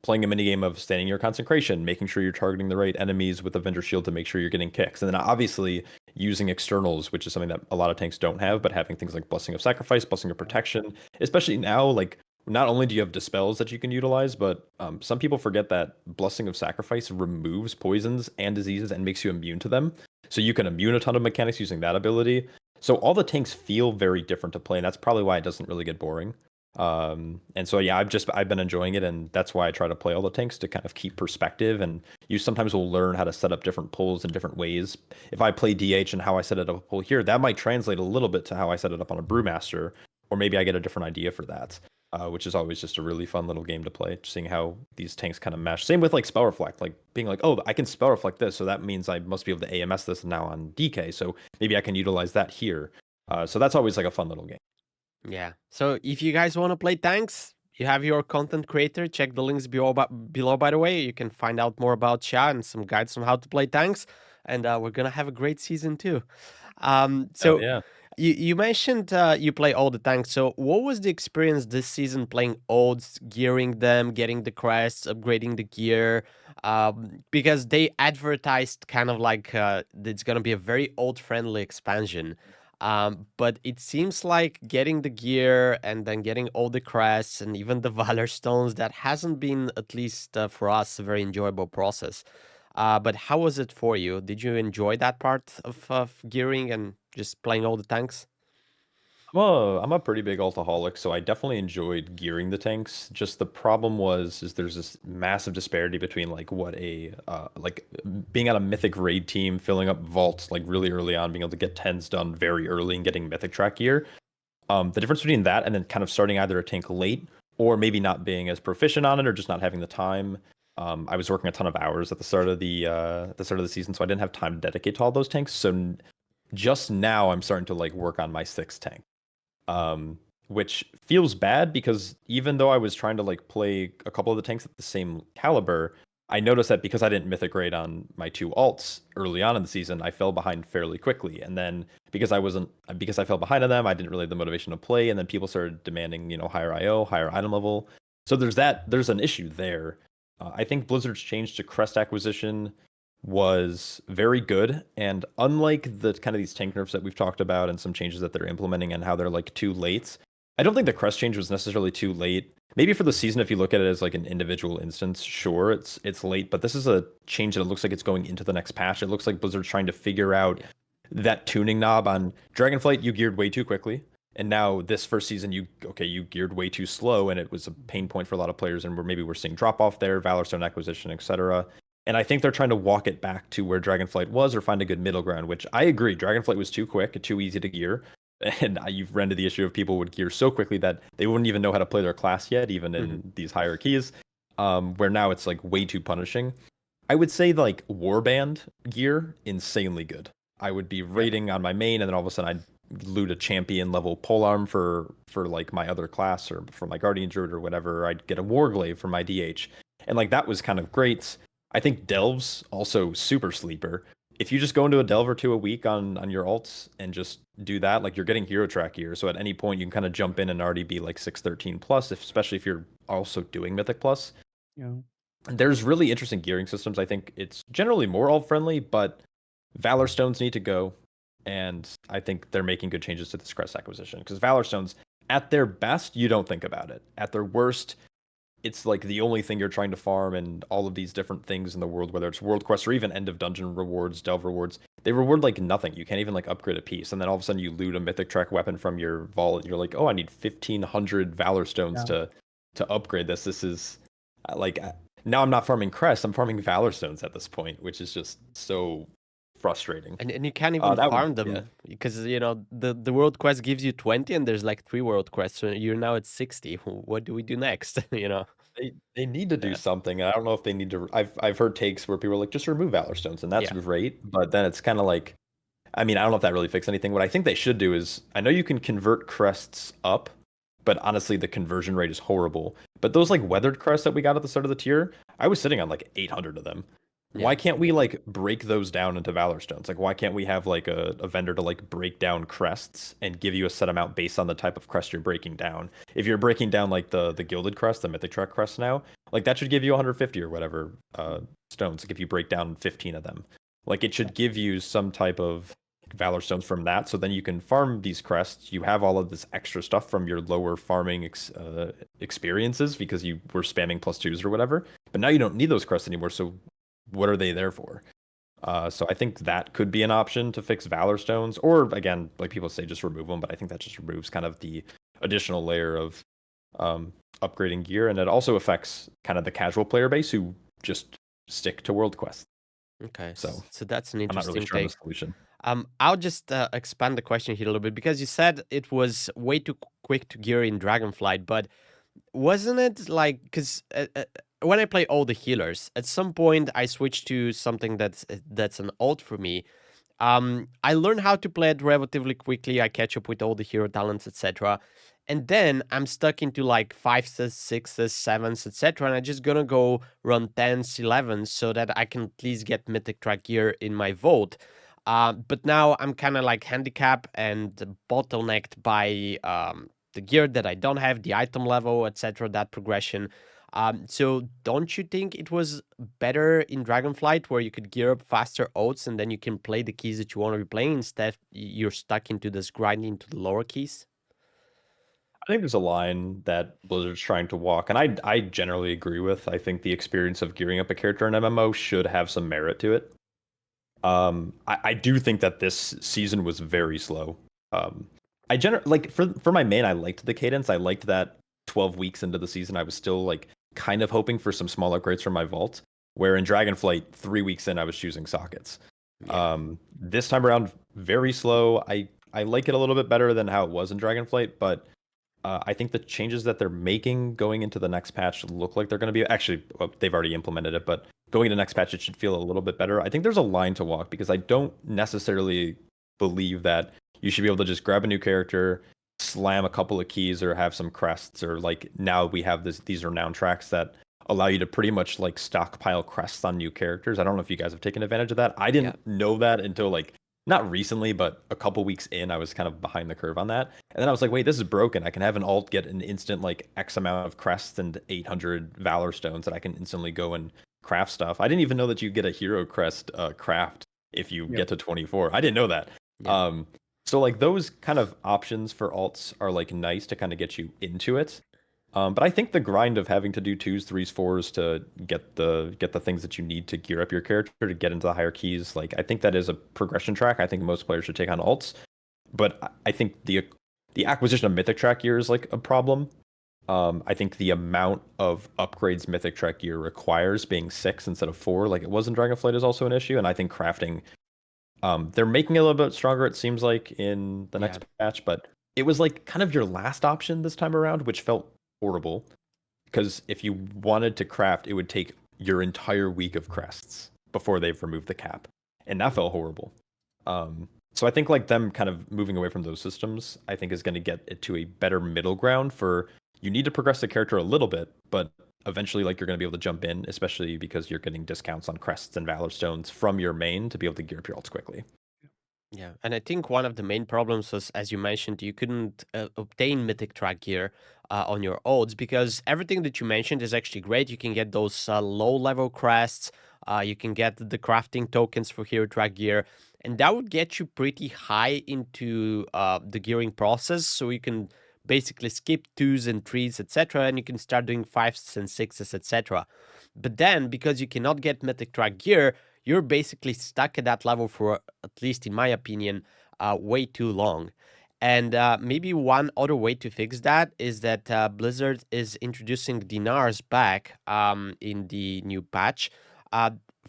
playing a minigame of standing your consecration, making sure you're targeting the right enemies with Avenger Shield to make sure you're getting kicks. And then obviously using externals, which is something that a lot of tanks don't have, but having things like Blessing of Sacrifice, Blessing of Protection, especially now, like not only do you have dispels that you can utilize, but some people forget that Blessing of Sacrifice removes poisons and diseases and makes you immune to them. So you can immune a ton of mechanics using that ability. So all the tanks feel very different to play, and that's probably why it doesn't really get boring. And so yeah, I've been enjoying it, and that's why I try to play all the tanks to kind of keep perspective. And you sometimes will learn how to set up different pulls in different ways. If I play DH and how I set it up a pull here, that might translate a little bit to how I set it up on a Brewmaster, or maybe I get a different idea for that. Which is always just a really fun little game to play, seeing how these tanks kind of mesh. Same with like Spell Reflect, like being like, oh, I can Spell Reflect this, so that means I must be able to AMS this now on DK, so maybe I can utilize that here. So that's always like a fun little game. Yeah. So if you guys want to play tanks, you have your content creator. Check the links below, by the way. You can find out more about Sha and some guides on how to play tanks. And we're going to have a great season too. Yeah. You mentioned you play all the tanks. So what was the experience this season playing olds, gearing them, getting the crests, upgrading the gear? Because they advertised kind of like it's gonna be a very old friendly expansion. But it seems like getting the gear and then getting all the crests and even the Valor Stones, that hasn't been, at least for us, a very enjoyable process. But how was it for you? Did you enjoy that part of gearing and just playing all the tanks? I'm a pretty big ultaholic, so I definitely enjoyed gearing the tanks. Just the problem is there's this massive disparity between like what a like being on a mythic raid team, filling up vaults like really early on, being able to get tens done very early and getting mythic track gear. The difference between that and then kind of starting either a tank late or maybe not being as proficient on it or just not having the time. I was working a ton of hours at the start of the season, so I didn't have time to dedicate to all those tanks. So just now I'm starting to like work on my sixth tank, which feels bad because even though I was trying to like play a couple of the tanks at the same caliber, I noticed that because I didn't mythic grade on my two alts early on in the season, I fell behind fairly quickly. And then because I fell behind on them, I didn't really have the motivation to play. And then people started demanding, higher IO, higher item level. So there's an issue there. I think Blizzard's change to crest acquisition was very good, and unlike the kind of these tank nerfs that we've talked about and some changes that they're implementing and how they're like too late, I don't think the crest change was necessarily too late. Maybe for the season, if you look at it as like an individual instance, sure, it's late, but this is a change that it looks like it's going into the next patch. It looks like Blizzard's trying to figure out that tuning knob. On Dragonflight, you geared way too quickly. And now this first season, you geared way too slow, and it was a pain point for a lot of players, and we're seeing drop off there, Valor Stone acquisition, etc. And I think they're trying to walk it back to where Dragonflight was, or find a good middle ground, which I agree. Dragonflight was too quick, too easy to gear. And you've run into the issue of people would gear so quickly that they wouldn't even know how to play their class yet, even in these higher keys, where now it's like way too punishing. I would say like Warband gear, insanely good. I would be raiding on my main, and then all of a sudden I'd loot a champion level polearm for like my other class, or for my Guardian Druid or whatever. I'd get a Warglaive for my DH. And like that was kind of great. I think Delves also super sleeper. If you just go into a Delve or two a week on your alts and just do that, like you're getting hero track gear. So at any point you can kind of jump in and already be like 613 plus, especially if you're also doing Mythic plus. Yeah. There's really interesting gearing systems. I think it's generally more alt friendly, but Valor Stones need to go. And I think they're making good changes to this crest acquisition, because Valor Stones, at their best, you don't think about it. At their worst, it's like the only thing you're trying to farm, and all of these different things in the world, whether it's world quests or even end of dungeon rewards, delve rewards, they reward like nothing. You can't even like upgrade a piece, and then all of a sudden you loot a mythic track weapon from your vault, and you're like, oh, I need 1,500 Valor Stones to upgrade this. This is like now I'm not farming crests, I'm farming Valor Stones at this point, which is just so frustrating. And you can't even farm them because the world quest gives you 20 and there's like 3 world quests, so you're now at 60. What do we do next? They need to do something. I don't know if they need to. I've heard takes where people are like, just remove Valor Stones, and that's great, but then it's kind of like, I mean, I don't know if that really fixes anything. What I think they should do is, I know you can convert crests up, but honestly the conversion rate is horrible. But those like weathered crests that we got at the start of the tier, I was sitting on like 800 of them. Why can't we like break those down into Valor Stones? Like, why can't we have like a vendor to like break down crests and give you a set amount based on the type of crest you're breaking down? If you're breaking down like the gilded crest, the mythic track crest now, like that should give you 150 or whatever stones. Like if you break down 15 of them, like it should give you some type of Valor Stones from that. So then you can farm these crests. You have all of this extra stuff from your lower farming experiences because you were spamming +2s or whatever. But now you don't need those crests anymore. So what are they there for? So I think that could be an option to fix Valor Stones, or again, like people say, just remove them. But I think that just removes kind of the additional layer of upgrading gear, and it also affects kind of the casual player base who just stick to world quests. Okay, so that's an interesting I'm not really sure on the take. solution. I'll just expand the question here a little bit, because you said it was way too quick to gear in Dragonflight, but wasn't it like, because when I play all the healers, at some point I switched to something that's an alt for me. I learn how to play it relatively quickly. I catch up with all the hero talents, etc. And then I'm stuck into like 5s, 6s, 7s, etc. And I'm just gonna go run 10s, 11s so that I can at least get mythic track gear in my vault. But now I'm kind of like handicapped and bottlenecked by the gear that I don't have, the item level, etc. That progression. So don't you think it was better in Dragonflight where you could gear up faster oats and then you can play the keys that you want to be playing instead you're stuck into this grinding to the lower keys? I think there's a line that Blizzard's trying to walk, and I generally agree with. I think the experience of gearing up a character in MMO should have some merit to it. I do think that this season was very slow. I generally like for my main, I liked the cadence. I liked that 12 weeks into the season, I was still like kind of hoping for some small upgrades from my vault. Where in Dragonflight, 3 weeks in, I was choosing sockets. Yeah. This time around, very slow. I like it a little bit better than how it was in Dragonflight, but I think the changes that they're making going into the next patch look like they're going to be actually well, they've already implemented it, but going into next patch it should feel a little bit better. I think there's a line to walk because I don't necessarily believe that you should be able to just grab a new character, slam a couple of keys, or have some crests, or like now we have these renowned tracks that allow you to pretty much like stockpile crests on new characters. I don't know if you guys have taken advantage of that. I didn't know that until like not recently, but a couple weeks in, I was kind of behind the curve on that. And then I was like, wait, this is broken. I can have an alt get an instant like X amount of crests and 800 Valor Stones that I can instantly go and craft stuff. I didn't even know that you get a hero crest craft if you get to 24. I didn't know that. Yeah. So like those kind of options for alts are like nice to kind of get you into it. But I think the grind of having to do 2s, 3s, 4s to get the things that you need to gear up your character to get into the higher keys, like I think that is a progression track. I think most players should take on alts, but I think the acquisition of Mythic track gear is like a problem. I think the amount of upgrades Mythic track gear requires, being 6 instead of 4, like it was in Dragonflight, is also an issue. And I think crafting, they're making it a little bit stronger, it seems like, in the next patch, but it was like kind of your last option this time around, which felt horrible. Because if you wanted to craft, it would take your entire week of crests before they've removed the cap. And that felt horrible. So I think like them kind of moving away from those systems, I think is going to get it to a better middle ground for you need to progress the character a little bit, but eventually like you're going to be able to jump in, especially because you're getting discounts on crests and Valor Stones from your main to be able to gear up your alts quickly. Yeah, and I think one of the main problems was, as you mentioned, you couldn't obtain Mythic track gear on your odds because everything that you mentioned is actually great. You can get those low-level crests, you can get the crafting tokens for hero track gear, and that would get you pretty high into the gearing process, so you can basically skip 2s and 3s, etc., and you can start doing 5s and 6s, etc. But then, because you cannot get Mythic track gear, you're basically stuck at that level for, at least in my opinion, way too long. And maybe one other way to fix that is that Blizzard is introducing dinars back in the new patch.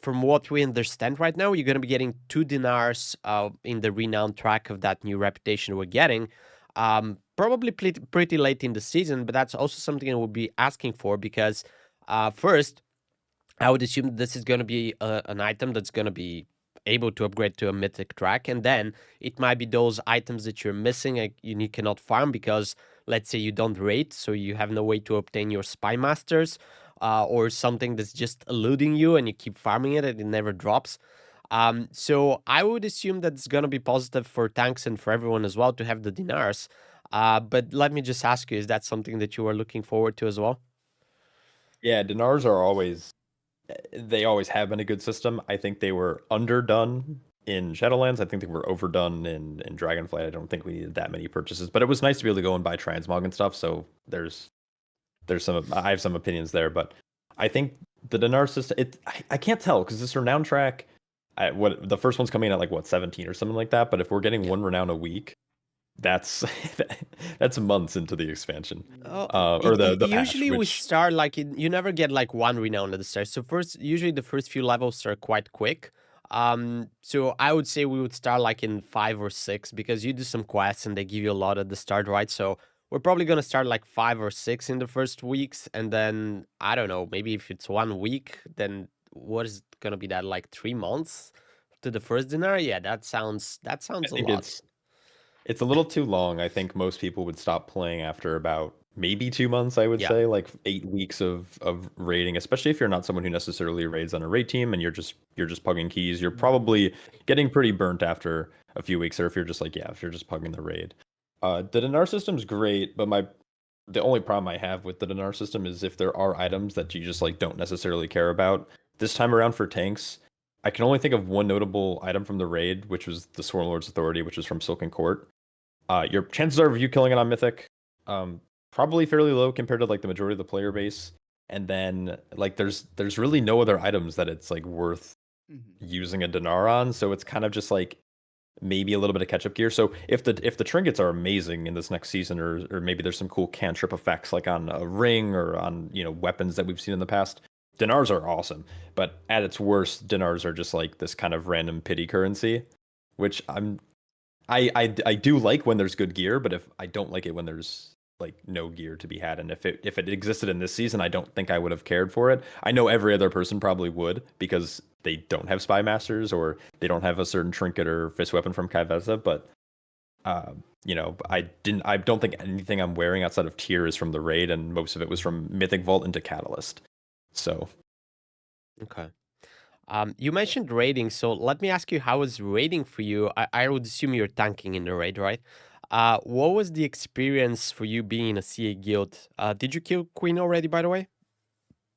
From what we understand right now, you're going to be getting 2 dinars in the renowned track of that new reputation we're getting. Probably pretty late in the season, but that's also something I would be asking for because first, I would assume this is going to be an item that's going to be able to upgrade to a mythic track, and then it might be those items that you're missing and you cannot farm because, let's say, you don't rate, so you have no way to obtain your spy masters, or something that's just eluding you and you keep farming it and it never drops. So I would assume that it's going to be positive for tanks and for everyone as well to have the dinars. But let me just ask you, is that something that you are looking forward to as well? Yeah, dinars are always they always have been a good system. I think they were underdone in Shadowlands. I think they were overdone in Dragonflight. I don't think we needed that many purchases, but it was nice to be able to go and buy transmog and stuff. So there's some I have some opinions there, but I think the dinar system. I can't tell because this renown track, what the first one's coming in at like what 17 or something like that. But if we're getting one renown a week, that's that's months into the expansion, or the patch, Usually we which start like you never get like one renown at the start. So usually the first few levels are quite quick. So I would say we would start like in 5 or 6 because you do some quests and they give you a lot at the start, right? So we're probably gonna start like 5 or 6 in the first weeks, and then I don't know, maybe if it's 1 week, then what is gonna be that like 3 months to the first dinner? Yeah, that sounds I a think lot. it's a little too long. I think most people would stop playing after about maybe 2 months, I would Yeah. say, like 8 weeks of raiding, especially if you're not someone who necessarily raids on a raid team and you're just pugging keys, you're probably getting pretty burnt after a few weeks, or if you're just like, yeah, if you're just pugging the raid. The dinar system's great, but the only problem I have with the dinar system is if there are items that you just like don't necessarily care about. This time around for tanks, I can only think of one notable item from the raid, which was the Sworn Lord's Authority, which is from Silken Court. Your chances of you killing it on Mythic, um, probably fairly low compared to like the majority of the player base. And then like there's really no other items that it's like worth using a dinar on, so it's kind of just like maybe a little bit of catch up gear. So if the trinkets are amazing in this next season, or maybe there's some cool cantrip effects like on a ring or on weapons that we've seen in the past, dinars are awesome. But at its worst, dinars are just like this kind of random pity currency, which I do like when there's good gear, but if I don't like it when there's like no gear to be had. And if it existed in this season, I don't think I would have cared for it. I know every other person probably would, because they don't have spy masters or they don't have a certain trinket or fist weapon from Kai'Veza, but I don't think anything I'm wearing outside of tier is from the raid, and most of it was from Mythic Vault into Catalyst. So Okay. You mentioned raiding, so let me ask you, how was raiding for you? I would assume you're tanking in the raid, right? What was the experience for you being in a CA guild? Did you kill Queen already, by the way?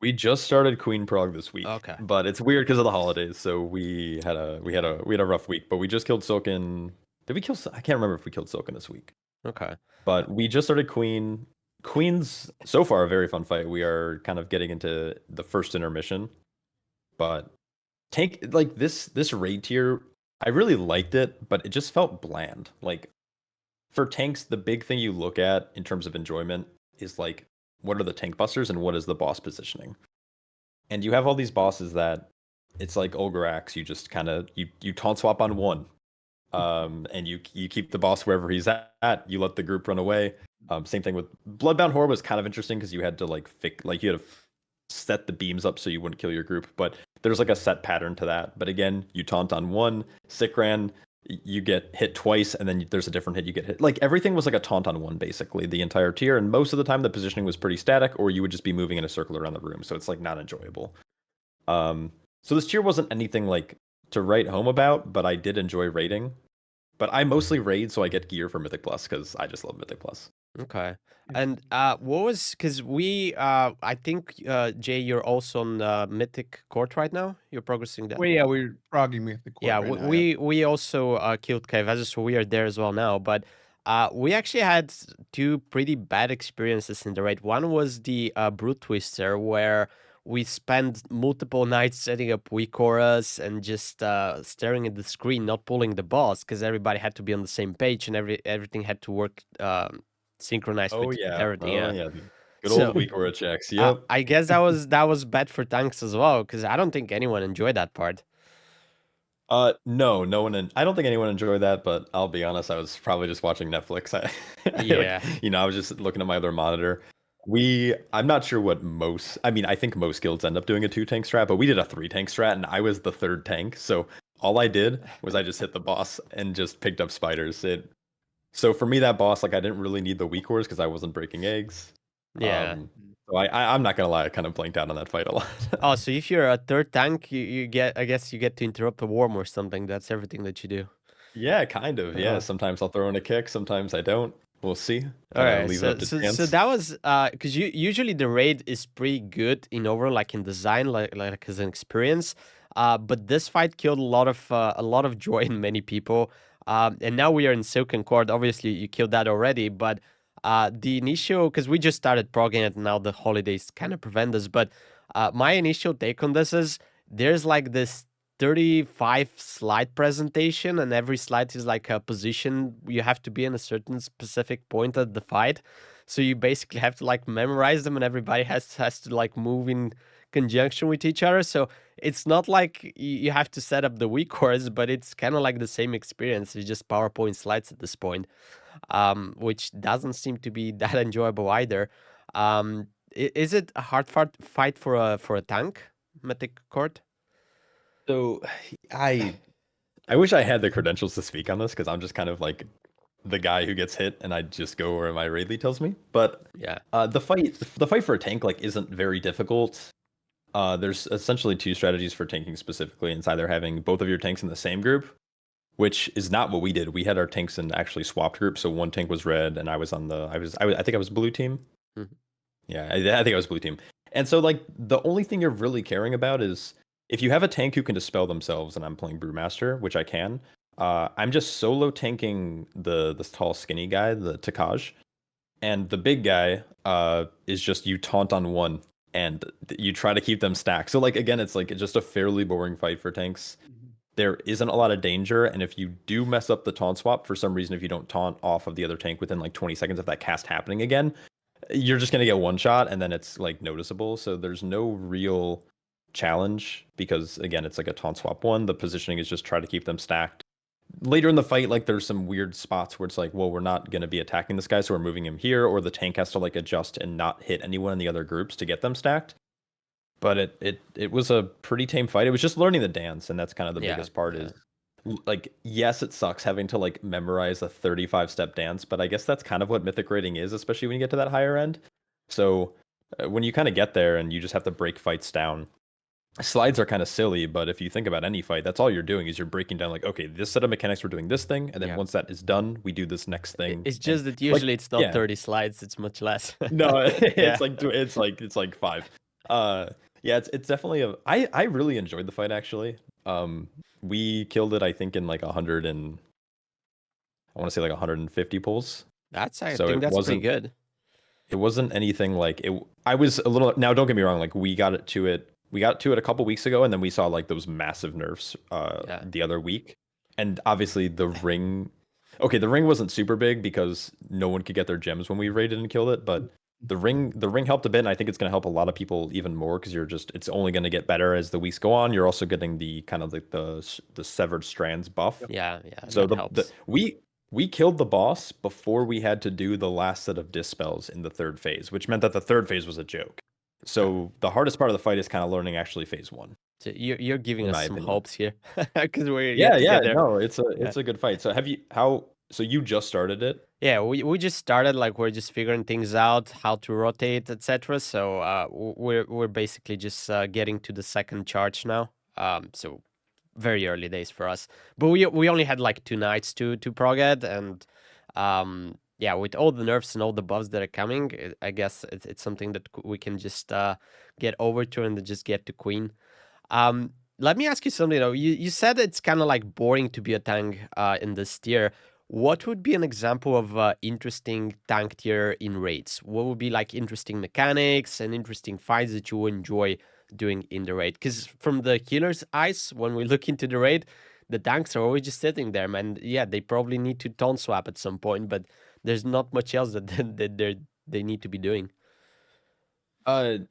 we just started Queen Prog this week, Okay. but it's weird because of the holidays. So we had a rough week, but we just killed Silken. Did we kill? I can't remember if we killed Silken this week. Okay. But we just started Queen. Queen's so far a very fun fight. We are kind of getting into the first intermission, but tank like this raid tier, I really liked it, but it just felt bland. Like for tanks, the big thing you look at in terms of enjoyment is like what are the tank busters and what is the boss positioning. And you have all these bosses that it's like Olgarax, you just kind of you taunt swap on one. And you keep the boss wherever he's at. You let the group run away. Same thing with Bloodbound Horde was kind of interesting because you had to you had to set the beams up so you wouldn't kill your group. But there's like a set pattern to that. But again, you taunt on one, Sikran, you get hit twice, and then there's a different hit you get hit. Like everything was like a taunt on one basically the entire tier, and most of the time the positioning was pretty static, or you would just be moving in a circle around the room. So it's like not enjoyable. So this tier wasn't anything like to write home about, but I did enjoy raiding. But I mostly raid, so I get gear for Mythic Plus because I just love Mythic Plus. Okay. And what was, because I think Jay, you're also on Mythic Court right now. You're progressing there. Well, yeah, we're progging me at the court Yeah, right now. we also killed Kai'Veza, so we are there as well now. But we actually had two pretty bad experiences in the raid. One was the Brute Twister, where we spent multiple nights setting up weak auras and just staring at the screen, not pulling the boss, because everybody had to be on the same page and everything had to work synchronized with everything. Yeah. Good So, old weak aura checks. Yep. I guess that was bad for tanks as well, because I don't think anyone enjoyed that part. No one. I don't think anyone enjoyed that, but I'll be honest, I was probably just watching Netflix. Yeah. I was just looking at my other monitor. I'm not sure what most. I mean, I think most guilds end up doing a 2-tank strat, but we did a 3-tank strat, and I was the 3rd tank. So all I did was I just hit the boss and just picked up spiders. So for me, that boss, like I didn't really need the weak ores because I wasn't breaking eggs. Yeah. So I'm not gonna lie, I kind of blanked out on that fight a lot. Oh, so if you're a 3rd tank, you get, I guess you get to interrupt a worm or something. That's everything that you do. Yeah, kind of. Yeah, Uh-huh. sometimes I'll throw in a kick, sometimes I don't. We'll see. All right, Leave it up to chance. so that was because usually the raid is pretty good in overall, like in design, like as an experience. But this fight killed a lot of joy in many people. And now we are in Silken Court. Obviously, you killed that already, but the initial, because we just started progging it, now the holidays kind of prevent us. But my initial take on this is there's like this 35 slide presentation, and every slide is like a position you have to be in a certain specific point at the fight. So you basically have to like memorize them, and everybody has to like move in conjunction with each other. So it's not like you have to set up the weak cores, but it's kind of like the same experience. It's just PowerPoint slides at this point, which doesn't seem to be that enjoyable either. Is it a hard fight for a tank, Mythic Court? So I wish I had the credentials to speak on this because I'm just kind of like the guy who gets hit, and I just go where my raid lead tells me. But Yeah. the fight for a tank like isn't very difficult. There's essentially two strategies for tanking specifically. It's either having both of your tanks in the same group, which is not what we did. We had our tanks in actually swapped groups. So one tank was red, and I was on the I think I was blue team. Mhm. Yeah, I think I was blue team. And so like the only thing you're really caring about is if you have a tank who can dispel themselves, and I'm playing Brewmaster, which I can. I'm just solo tanking this tall skinny guy, the Takaj, and the big guy is just you taunt on one and you try to keep them stacked. So like again, it's like just a fairly boring fight for tanks. There isn't a lot of danger, and if you do mess up the taunt swap for some reason, if you don't taunt off of the other tank within like 20 seconds of that cast happening again, you're just gonna get one shot, and then it's like noticeable. So there's no real challenge because again, it's like a taunt swap one. The positioning is just try to keep them stacked. Later in the fight, like there's some weird spots where it's like, well, we're not going to be attacking this guy, so we're moving him here, or the tank has to like adjust and not hit anyone in the other groups to get them stacked. But it was a pretty tame fight. It was just learning the dance, and that's kind of the biggest part. Is like, yes, it sucks having to like memorize a 35-step dance, but I guess that's kind of what mythic raiding is, especially when you get to that higher end. So when you kind of get there and you just have to break fights down, slides are kind of silly, but if you think about any fight, that's all you're doing is you're breaking down like, okay, this set of mechanics, we're doing this thing, and then once that is done, we do this next thing. It's just that usually it's not 30 slides; it's much less. No, it's like 5. Yeah, it's definitely I really enjoyed the fight actually. We killed it I think in like 100 and I want to say like 150 pulls. I think that's pretty good. It wasn't anything like it. I was a little, now don't get me wrong, like we got to it a couple weeks ago, and then we saw like those massive nerfs the other week. And obviously the ring wasn't super big because no one could get their gems when we raided and killed it, but the ring helped a bit, and I think it's going to help a lot of people even more because it's only going to get better as the weeks go on. You're also getting the kind of like the severed strands buff. Yeah. So we killed the boss before we had to do the last set of dispels in the third phase, which meant that the third phase was a joke. So the hardest part of the fight is kind of learning actually phase 1. So you're giving us some hopes here because we're no, it's a good fight. So so you just started it? Yeah, we just started, like we're just figuring things out, how to rotate, etc. So we're basically just getting to the second charge now. So very early days for us. But we only had like 2 nights to prog it, and with all the nerfs and all the buffs that are coming, I guess it's something that we can just get over to and just get to Queen. Let me ask you something though. You said it's kind of like boring to be a tank in this tier. What would be an example of interesting tank tier in raids? What would be like interesting mechanics and interesting fights that you enjoy doing in the raid? Because from the healer's eyes, when we look into the raid, the tanks are always just sitting there, man. Yeah, they probably need to taunt swap at some point, but there's not much else that they need to be doing. The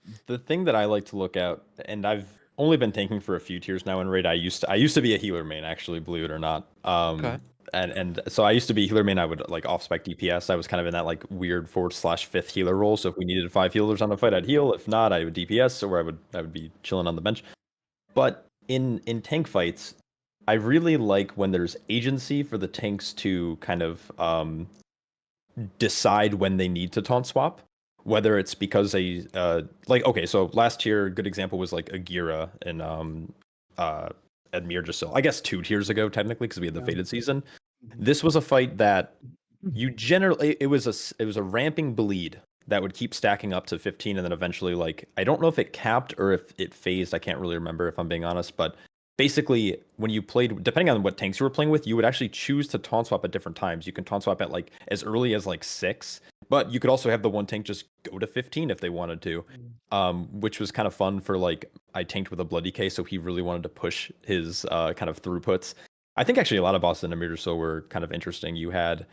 thing that I like to look at, and I've only been tanking for a few tiers now in raid. I used to be a healer main, actually, believe it or not. Okay. And so I used to be healer main. I would like off spec DPS. I was kind of in that like weird 4/5th healer role. So if we needed 5 healers on a fight, I'd heal. If not, I would DPS, or I would be chilling on the bench. But in tank fights, I really like when there's agency for the tanks to kind of decide when they need to taunt swap. Whether it's because they so last year, a good example was like Agira and Admir Jasil. I guess 2 tiers ago technically, because we had the faded season. This was a fight that you generally it was a ramping bleed that would keep stacking up to 15, and then eventually, like, I don't know if it capped or if it phased. I can't really remember, if I'm being honest, but basically when you played, depending on what tanks you were playing with, you would actually choose to taunt swap at different times. You can taunt swap at like as early as like 6, but you could also have the one tank just go to 15 if they wanted to, which was kind of fun for like, I tanked with a Bloody K, so he really wanted to push his kind of throughputs. I think actually a lot of bosses in Amir or so were kind of interesting. You had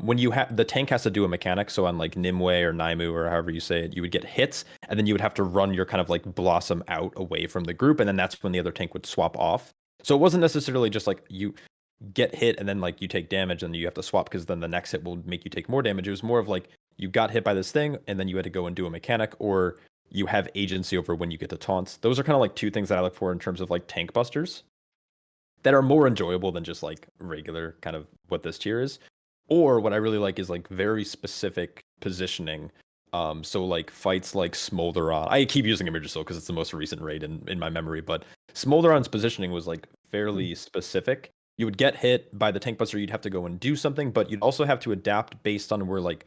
when you have the tank has to do a mechanic, so on like Nimue or Naimu or however you say it, you would get hits, and then you would have to run your kind of like blossom out away from the group, and then that's when the other tank would swap off. So it wasn't necessarily just like you get hit and then like you take damage and you have to swap because then the next hit will make you take more damage. It was more of like you got hit by this thing and then you had to go and do a mechanic, or you have agency over when you get to taunts. Those are kind of like 2 things that I look for in terms of like tank busters that are more enjoyable than just like regular kind of what this tier is. Or what I really like is like very specific positioning. So like fights like Smolderon. I keep using Imagesoul because it's the most recent raid in my memory, but Smolderon's positioning was like fairly specific. You would get hit by the tank buster, you'd have to go and do something, but you'd also have to adapt based on where like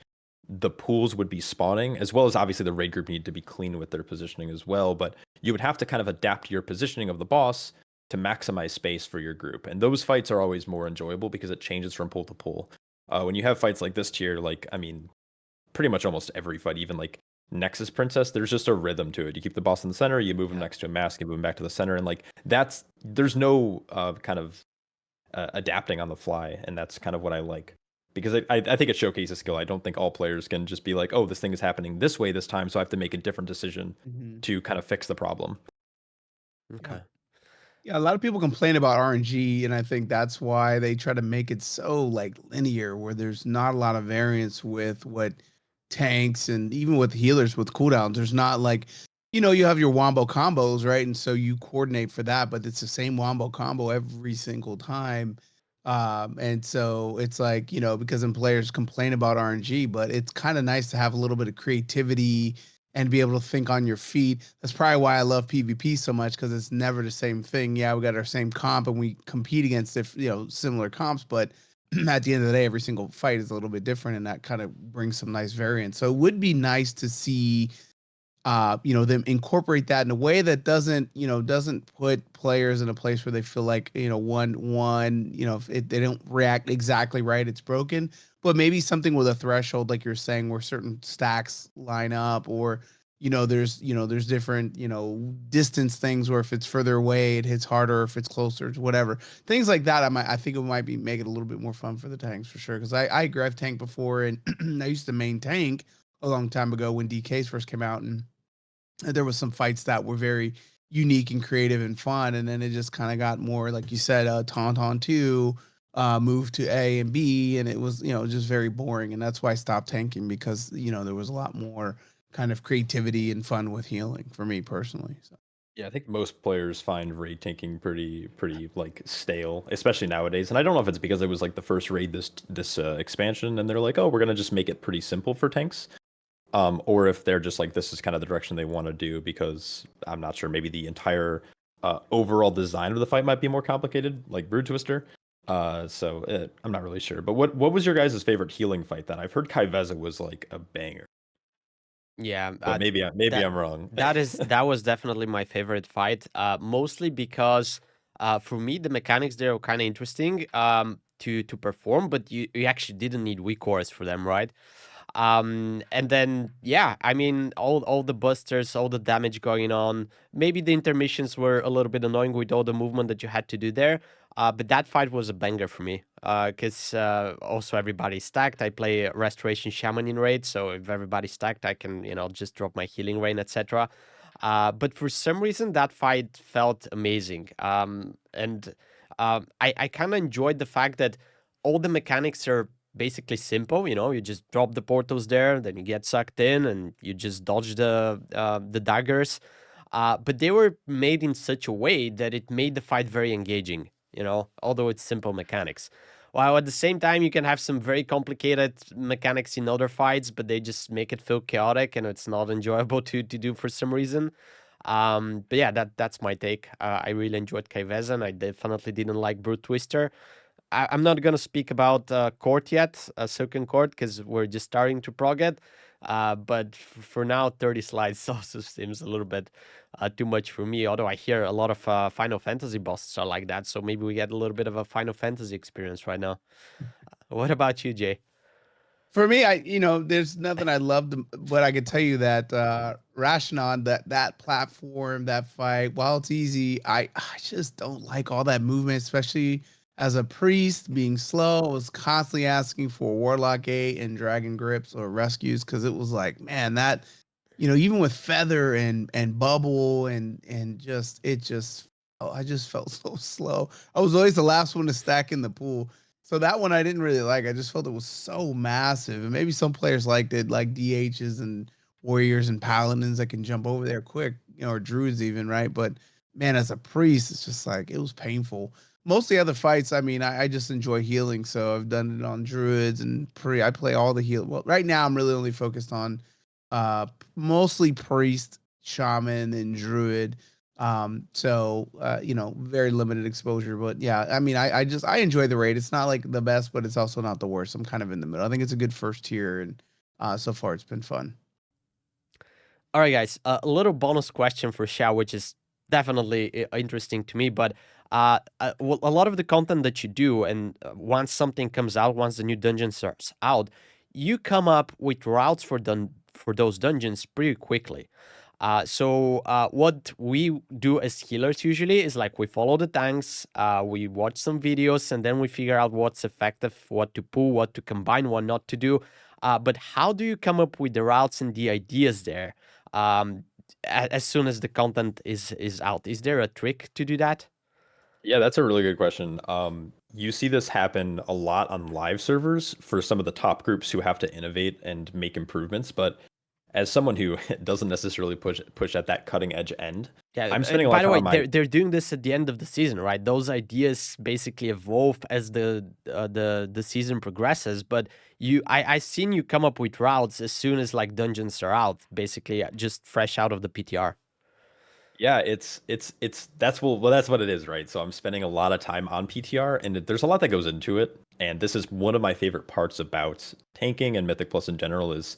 the pools would be spawning, as well as obviously the raid group need to be clean with their positioning as well. But you would have to kind of adapt your positioning of the boss to maximize space for your group. And those fights are always more enjoyable because it changes from pool to pool. When you have fights like this tier, like, I mean, pretty much almost every fight, even like Nexus Princess, there's just a rhythm to it. You keep the boss in the center, you move him next to a mask, you move him back to the center, and like there's no kind of adapting on the fly, and that's kind of what I like because I think it showcases skill. I don't think all players can just be like, oh, this thing is happening this way this time, so I have to make a different decision to kind of fix the problem. Okay. Yeah, a lot of people complain about RNG, and I think that's why they try to make it so like linear, where there's not a lot of variance with what tanks and even with healers with cooldowns. There's not like, you have your wombo combos, right? And so you coordinate for that, but it's the same wombo combo every single time. And so it's like, because then players complain about RNG, but it's kind of nice to have a little bit of creativity and be able to think on your feet. That's probably why I love PvP so much, because it's never the same thing. Yeah, we got our same comp and we compete against similar comps, but at the end of the day, every single fight is a little bit different, and that kind of brings some nice variance. So it would be nice to see them incorporate that in a way that doesn't put players in a place where they feel like, if they don't react exactly right, it's broken. But maybe something with a threshold, like you're saying, where certain stacks line up, or there's different distance things, where if it's further away, it hits harder, if it's closer, whatever things like that. I think it might be make it a little bit more fun for the tanks for sure. Because I agree, I've tanked before, and I used to main tank a long time ago when DKs first came out, and there was some fights that were very unique and creative and fun, and then it just kind of got more, like you said, Tauntaun 2 moved to A and B, and it was just very boring, and that's why I stopped tanking, because there was a lot more kind of creativity and fun with healing for me personally. So Yeah, I think most players find raid tanking pretty like stale, especially nowadays. And I don't know if it's because it was like the first raid this expansion, and they're like, oh, we're gonna just make it pretty simple for tanks, or if they're just like, this is kind of the direction they want to do, because I'm not sure. Maybe the entire overall design of the fight might be more complicated, like Brood Twister. I'm not really sure. But what was your guys' favorite healing fight then? I've heard Kaiveza was like a banger, Yeah, but maybe that I'm wrong. that was definitely my favorite fight. Mostly because for me the mechanics there were kind of interesting to perform, but you actually didn't need weak cores for them, right? And then yeah, I mean all the busters, all the damage going on. Maybe the intermissions were a little bit annoying with all the movement that you had to do there. But that fight was a banger for me. Because also everybody's stacked. I play Restoration Shaman in raid, so if everybody's stacked, I can just drop my healing rain, etc. But for some reason that fight felt amazing. I kind of enjoyed the fact that all the mechanics are basically simple. You just drop the portals there, then you get sucked in, and you just dodge the daggers. But they were made in such a way that it made the fight very engaging. Although it's simple mechanics. While at the same time, you can have some very complicated mechanics in other fights, but they just make it feel chaotic, and it's not enjoyable to do for some reason. But yeah, that's my take. I really enjoyed Kaiveza, and I definitely didn't like Brute Twister. I'm not gonna speak about Court yet, Silken Court, because we're just starting to prog it. But for now, 30 slides also seems a little bit too much for me. Although I hear a lot of Final Fantasy bosses are like that, so maybe we get a little bit of a Final Fantasy experience right now. What about you, Jay? for me, there's nothing I love, but I can tell you that Rashanon, that platform, that fight, while it's easy, I just don't like all that movement, especially as a priest being slow. I was constantly asking for Warlock Gate and Dragon Grips or rescues, because it was like, man, that even with Feather and Bubble and I just felt so slow. I was always the last one to stack in the pool. So that one I didn't really like. I just felt it was so massive. And maybe some players liked it, like DHs and warriors and paladins that can jump over there quick, or druids even, right? But man, as a priest, it's just like, it was painful. most of the other fights, I mean, I just enjoy healing, so I've done it on druids and I play all the heal. Well, right now I'm really only focused on mostly priest, shaman, and druid. Very limited exposure. But yeah, I mean, I enjoy the raid. It's not like the best, but it's also not the worst. I'm kind of in the middle. I think it's a good first tier, and so far it's been fun. All right, guys, a little bonus question for Xiao, which is definitely interesting to me. But well, a lot of the content that you do, and once something comes out, once the new dungeon starts out, you come up with routes for those dungeons pretty quickly. What we do as healers usually is like we follow the tanks, we watch some videos, and then we figure out what's effective, what to pull, what to combine, what not to do. But how do you come up with the routes and the ideas there? As soon as the content is out, is there a trick to do that? Yeah, that's a really good question. You see this happen a lot on live servers for some of the top groups who have to innovate and make improvements. But as someone who doesn't necessarily push at that cutting edge end, Yeah. I'm spending a By lot the way, of time on they're doing this at the end of the season, right? Those ideas basically evolve as the season progresses. But I seen you come up with routes as soon as like dungeons are out, basically just fresh out of the PTR. Yeah, it's that's that's what it is, right? So I'm spending a lot of time on PTR, and there's a lot that goes into it. And this is one of my favorite parts about tanking and Mythic Plus in general is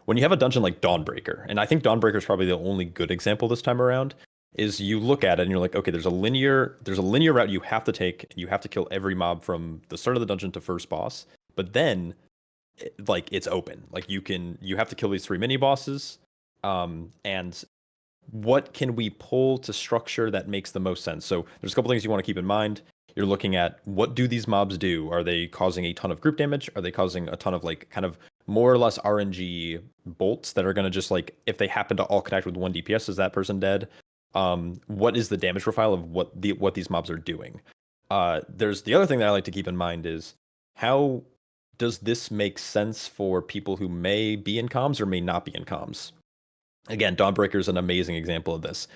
when you have a dungeon like Dawnbreaker, and I think Dawnbreaker is probably the only good example this time around, is you look at it and you're like, okay, there's a linear route you have to take, and you have to kill every mob from the start of the dungeon to first boss. But then, like, it's open. Like you have to kill these 3 mini bosses, and what can we pull to structure that makes the most sense? So there's a couple things you want to keep in mind. You're looking at what do these mobs do? Are they causing a ton of group damage? Are they causing a ton of like kind of more or less RNG bolts that are going to just like, if they happen to all connect with 1 DPS, is that person dead? What is the damage profile of what these mobs are doing? There's the other thing that I like to keep in mind is how does this make sense for people who may be in comms or may not be in comms? Again, Dawnbreaker is an amazing example of this.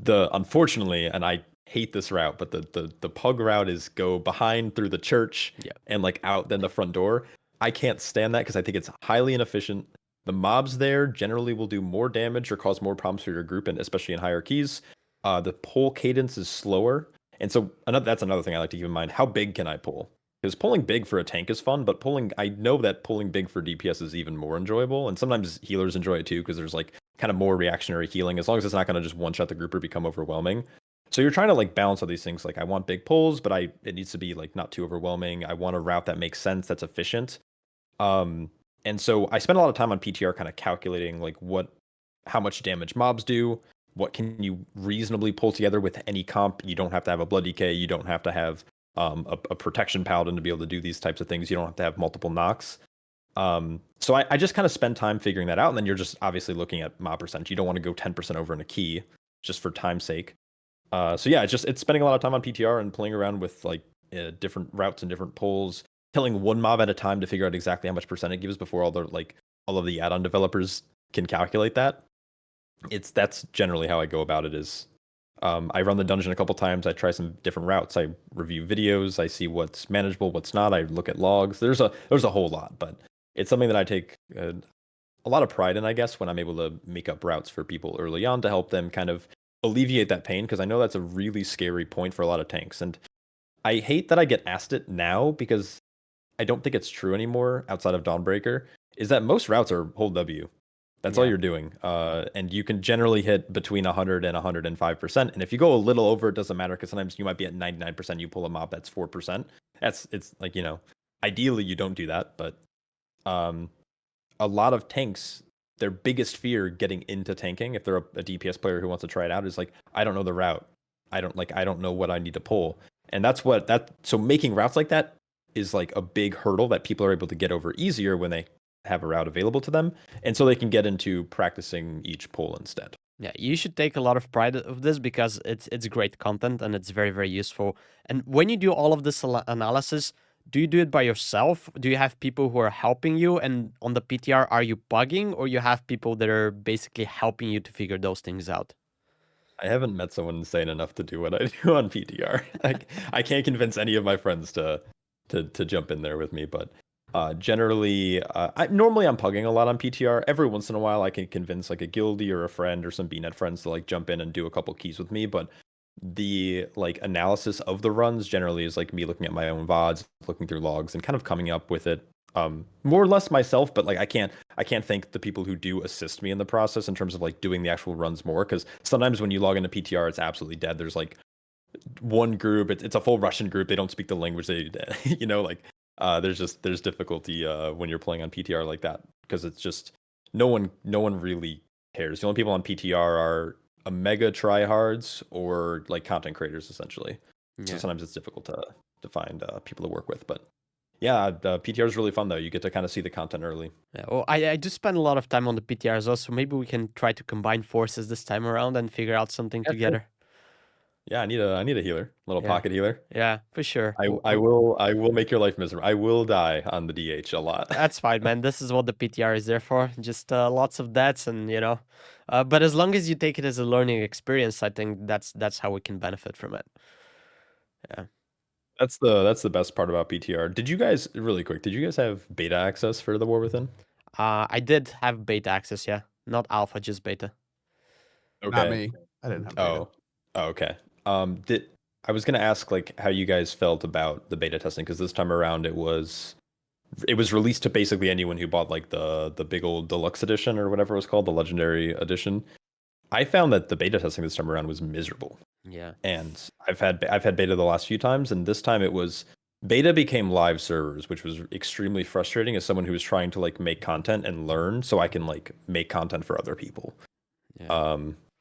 Unfortunately, and I hate this route, but the pug route is go behind through the church and like out then the front door. I can't stand that because I think it's highly inefficient. The mobs there generally will do more damage or cause more problems for your group, and especially in higher keys. The pull cadence is slower, and so that's another thing I like to keep in mind. How big can I pull? Because pulling big for a tank is fun, but I know that pulling big for DPS is even more enjoyable, and sometimes healers enjoy it too because there's like kind of more reactionary healing, as long as it's not going to just one-shot the group or become overwhelming. So you're trying to like balance all these things. Like I want big pulls, but it needs to be like not too overwhelming. I want a route that makes sense, that's efficient. And so I spend a lot of time on PTR kind of calculating like how much damage mobs do, what can you reasonably pull together with any comp. You don't have to have a blood DK, you don't have to have a protection paladin to be able to do these types of things. You don't have to have multiple knocks. So I just kind of spend time figuring that out, and then you're just obviously looking at mob percent. You don't want to go 10% over in a key just for time's sake. So yeah, it's spending a lot of time on PTR and playing around with like different routes and different pulls, killing one mob at a time to figure out exactly how much percent it gives before all of the add-on developers can calculate that. That's generally how I go about it. Is I run the dungeon a couple times. I try some different routes. I review videos. I see what's manageable, what's not. I look at logs. There's a whole lot, but it's something that I take a lot of pride in, I guess, when I'm able to make up routes for people early on to help them kind of alleviate that pain, because I know that's a really scary point for a lot of tanks. And I hate that I get asked it now because I don't think it's true anymore outside of Dawnbreaker, is that most routes are hold W. That's all you're doing. And you can generally hit between 100 and 105%. And if you go a little over, it doesn't matter because sometimes you might be at 99%. You pull a mob that's 4%. It's like, ideally you don't do that. But a lot of tanks, their biggest fear getting into tanking, if they're a DPS player who wants to try it out, is like, I don't know the route. I don't know what I need to pull. And so making routes like that is like a big hurdle that people are able to get over easier when they have a route available to them, and so they can get into practicing each pull instead. Yeah, you should take a lot of pride of this because it's great content and it's very, very useful. And when you do all of this analysis, do you do it by yourself? Do you have people who are helping you? And on the PTR, are you bugging, or you have people that are basically helping you to figure those things out? I haven't met someone insane enough to do what I do on PTR. I can't convince any of my friends to jump in there with me, but generally, normally I'm pugging a lot on PTR. Every once in a while, I can convince like a guildie or a friend or some BNet friends to like jump in and do a couple keys with me. But the like analysis of the runs generally is like me looking at my own VODs, looking through logs, and kind of coming up with it more or less myself. But like I can't thank the people who do assist me in the process in terms of like doing the actual runs more, because sometimes when you log into PTR, it's absolutely dead. There's like one group, it's a full Russian group, they don't speak the language, they like there's difficulty when you're playing on PTR like that, because it's just no one really cares. The only people on PTR are a mega tryhards or like content creators essentially. So sometimes it's difficult to find people to work with, but yeah, PTR is really fun though. You get to kind of see the content early. Yeah, well, I do spend a lot of time on the PTR as well, so maybe we can try to combine forces this time around and figure out something Yeah, sure. together. Yeah, I need a healer, a little pocket healer. Yeah, for sure. I will make your life miserable. I will die on the DH a lot. That's fine, man. This is what the PTR is there for. Just lots of deaths, and but as long as you take it as a learning experience, I think that's how we can benefit from it. Yeah. That's the best part about PTR. Did you guys, really quick, did you guys have beta access for the War Within? I did have beta access, yeah. Not alpha, just beta. Okay. Not me. I didn't have beta. Oh, okay. I was gonna ask like how you guys felt about the beta testing, because this time around it was released to basically anyone who bought like the big old deluxe edition or whatever it was called, the legendary edition. I found that the beta testing this time around was miserable. Yeah. And I've had beta the last few times, and this time it was beta became live servers, which was extremely frustrating as someone who was trying to like make content and learn so I can like make content for other people. Yeah.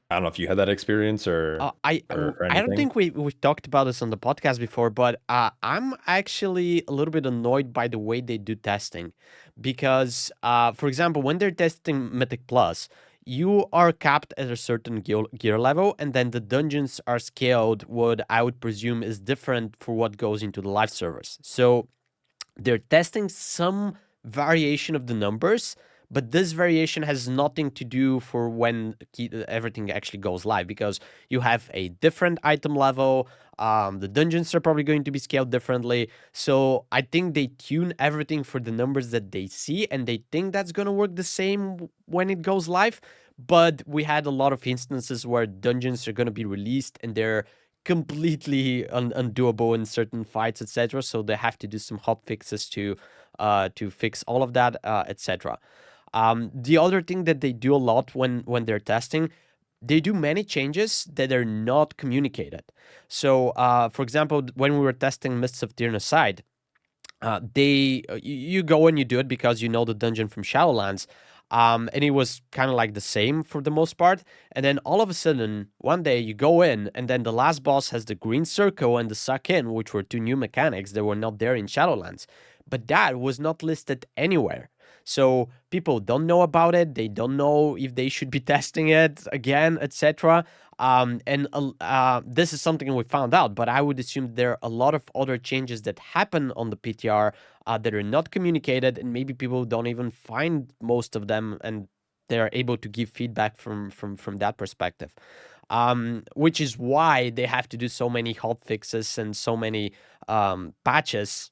I don't know if you had that experience or I don't think we've talked about this on the podcast before, but I'm actually a little bit annoyed by the way they do testing, because for example, when they're testing Mythic Plus, you are capped at a certain gear level, and then the dungeons are scaled what I would presume is different for what goes into the live servers. So they're testing some variation of the numbers, but this variation has nothing to do for when everything actually goes live, because you have a different item level. The dungeons are probably going to be scaled differently. So I think they tune everything for the numbers that they see, and they think that's going to work the same when it goes live. But we had a lot of instances where dungeons are going to be released and they're completely undoable in certain fights, etc. So they have to do some hot fixes to fix all of that, etc. The other thing that they do a lot when they're testing, they do many changes that are not communicated. So, for example, when we were testing Mists of Tyrnaside, you go and you do it because you know the dungeon from Shadowlands, and it was kind of like the same for the most part. And then all of a sudden, one day you go in, and then the last boss has the green circle and the suck in, which were two new mechanics that were not there in Shadowlands. But that was not listed anywhere. So people don't know about it. They don't know if they should be testing it again, etc. This is something we found out, but I would assume there are a lot of other changes that happen on the PTR that are not communicated, and maybe people don't even find most of them, and they're able to give feedback from that perspective. Which is why they have to do so many hot fixes and so many patches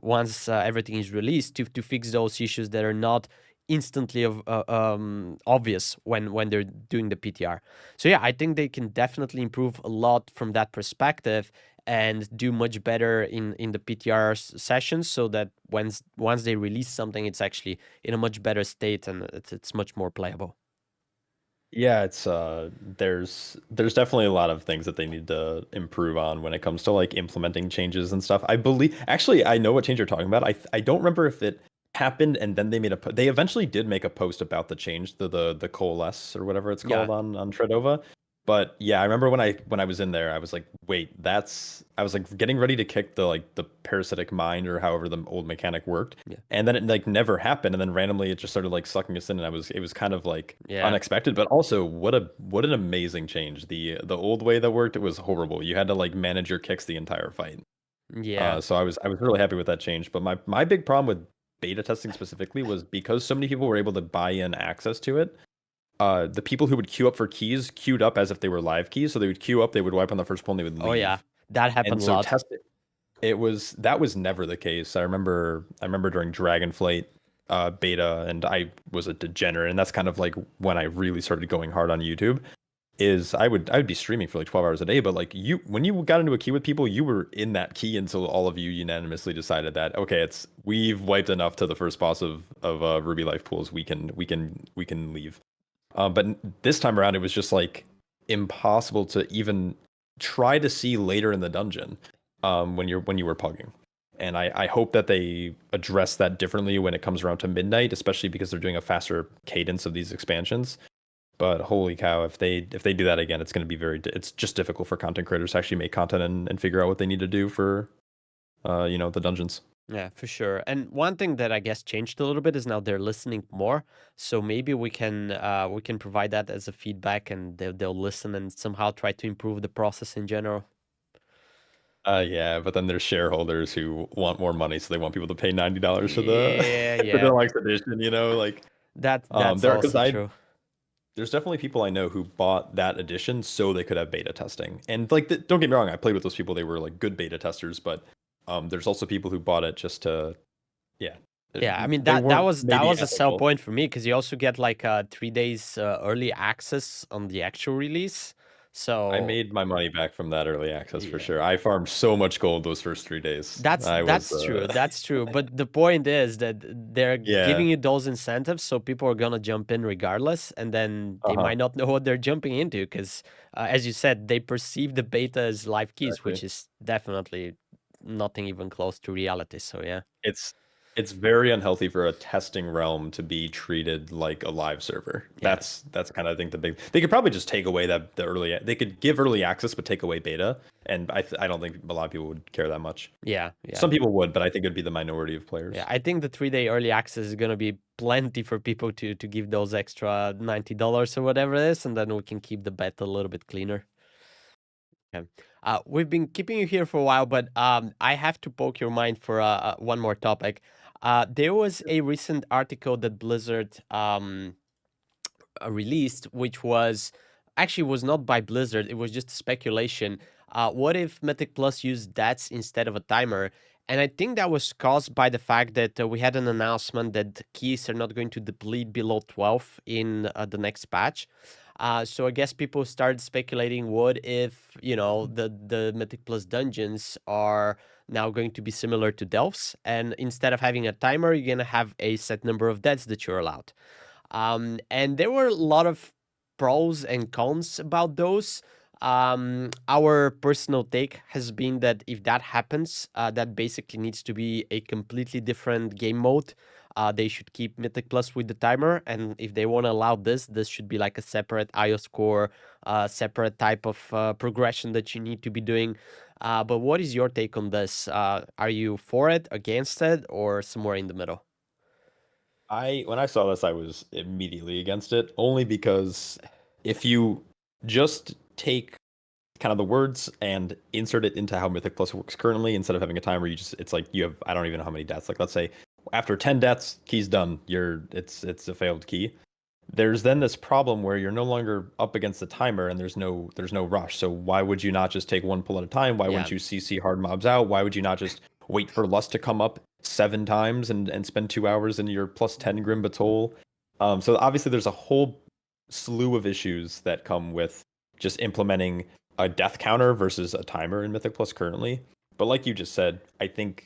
once everything is released to fix those issues that are not instantly obvious when they're doing the PTR. So yeah, I think they can definitely improve a lot from that perspective and do much better in the PTR sessions, so that once they release something, it's actually in a much better state and it's much more playable. Yeah, it's there's definitely a lot of things that they need to improve on when it comes to like implementing changes and stuff. I believe, actually, I know what change you're talking about. I don't remember if it happened and then they they eventually did make a post about the change, the coalesce or whatever it's called on Tredova. But yeah, I remember when I was in there, I was like, wait, I was like getting ready to kick the parasitic mind or however the old mechanic worked. Yeah. And then it like never happened. And then randomly it just started like sucking us in, and it was kind of like unexpected, but also what an amazing change. The old way that worked, it was horrible. You had to like manage your kicks the entire fight. Yeah. So I was really happy with that change. But my big problem with beta testing specifically was because so many people were able to buy in access to it. the people who would queue up for keys queued up as if they were live keys. So they would queue up, they would wipe on the first pull, and they would leave. Oh yeah, that happened And a so lot. that was never the case. I remember during Dragonflight beta, and I was a degenerate, and that's kind of like when I really started going hard on YouTube. Is I would be streaming for like 12 hours a day, but like when you got into a queue with people, you were in that key until all of you unanimously decided that okay, we've wiped enough to the first boss of Ruby Life pools. We can leave. But this time around, it was just like impossible to even try to see later in the dungeon when you were pugging. And I hope that they address that differently when it comes around to midnight, especially because they're doing a faster cadence of these expansions. But holy cow, if they do that again, it's going to be it's just difficult for content creators to actually make content and figure out what they need to do for, the dungeons. Yeah, for sure. And one thing that I guess changed a little bit is now they're listening more. So maybe we can provide that as a feedback, and they'll listen and somehow try to improve the process in general. Yeah, but then there's shareholders who want more money, so they want people to pay $90 for Yeah, the yeah. deluxe edition. Like That's there, also true. there's definitely people I know who bought that edition so they could have beta testing. And like, don't get me wrong, I played with those people; they were like good beta testers. But there's also people who bought it just to, yeah. Yeah, I mean they that weren't was maybe a sell ethical. point for me, because you also get like 3 days early access on the actual release. So I made my money back from that early access for yeah. sure. I farmed so much gold those first 3 days. That's true. That's true. But the point is that they're Yeah. giving you those incentives, so people are gonna jump in regardless, and then they Uh-huh. might not know what they're jumping into, because, as you said, they perceive the beta as live keys, which Exactly. is definitely nothing even close to reality. So yeah. It's very unhealthy for a testing realm to be treated like a live server. Yeah. That's kind of, I think, the big. They could probably just take away they could give early access but take away beta, and I don't think a lot of people would care that much. Yeah, yeah. Some people would, but I think it'd be the minority of players. Yeah, I think the 3-day early access is gonna be plenty for people to give those extra $90 or whatever it is, and then we can keep the beta a little bit cleaner. Okay. We've been keeping you here for a while, but I have to poke your mind for one more topic. There was a recent article that Blizzard released, which was not by Blizzard. It was just speculation. What if Mythic Plus used DATs instead of a timer? And I think that was caused by the fact that we had an announcement that keys are not going to deplete below 12 in the next patch. So I guess people started speculating, what if, the Mythic Plus dungeons are now going to be similar to Delphs, and instead of having a timer, you're going to have a set number of deaths that you're allowed. And there were a lot of pros and cons about those. Our personal take has been that if that happens, that basically needs to be a completely different game mode. They should keep Mythic Plus with the timer, and if they want to allow this should be like a separate IO score, separate type of progression that you need to be doing. But what is your take on this? Are you for it, against it, or somewhere in the middle? When I saw this, I was immediately against it, only because if you just take kind of the words and insert it into how Mythic Plus works currently, instead of having a timer, it's like you have, I don't even know how many deaths. Like, let's say after 10 deaths, key's done. It's a failed key. There's then this problem where you're no longer up against the timer and there's no rush. So why would you not just take one pull at a time? Why wouldn't you CC hard mobs out? Why would you not just wait for Lust to come up 7 times and spend 2 hours in your plus 10 Grim Batol? So obviously there's a whole slew of issues that come with just implementing a death counter versus a timer in Mythic Plus currently. But like you just said, I think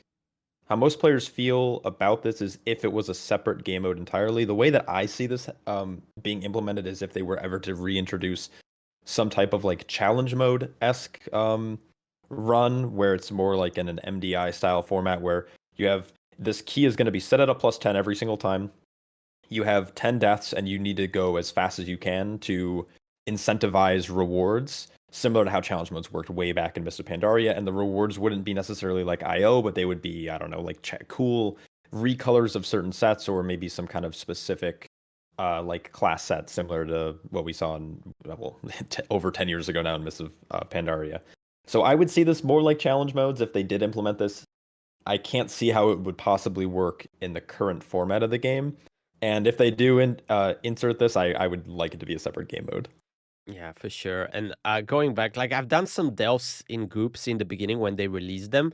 how most players feel about this is if it was a separate game mode entirely. The way that I see this being implemented is if they were ever to reintroduce some type of like challenge mode-esque run, where it's more like in an MDI style format, where you have this key is going to be set at a plus 10 every single time. You have 10 deaths and you need to go as fast as you can to incentivize rewards, similar to how challenge modes worked way back in Mists of Pandaria. And the rewards wouldn't be necessarily like IO, but they would be, I don't know, like cool recolors of certain sets, or maybe some kind of specific like class set, similar to what we saw in, over 10 years ago now in Mists of Pandaria. So I would see this more like challenge modes if they did implement this. I can't see how it would possibly work in the current format of the game. And if they do insert this, I would like it to be a separate game mode. Yeah, for sure. And going back, like I've done some delves in groups in the beginning when they released them.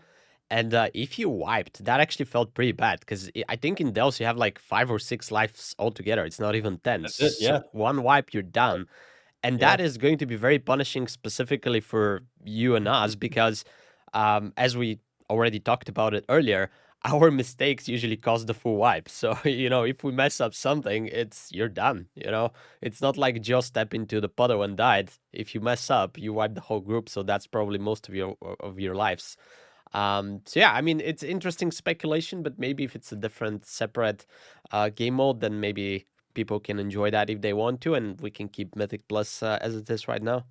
And if you wiped, that actually felt pretty bad because I think in delves you have like 5 or 6 lives altogether. It's not even 10. That's it, yeah. So one wipe, you're done. And Yeah. that is going to be very punishing specifically for you and us because as we already talked about it earlier, our mistakes usually cause the full wipe. So, if we mess up something, you're done, It's not like just step into the puddle and died. If you mess up, you wipe the whole group, so that's probably most of your lives. So yeah, I mean, it's interesting speculation, but maybe if it's a different, separate game mode, then maybe people can enjoy that if they want to, and we can keep Mythic Plus as it is right now.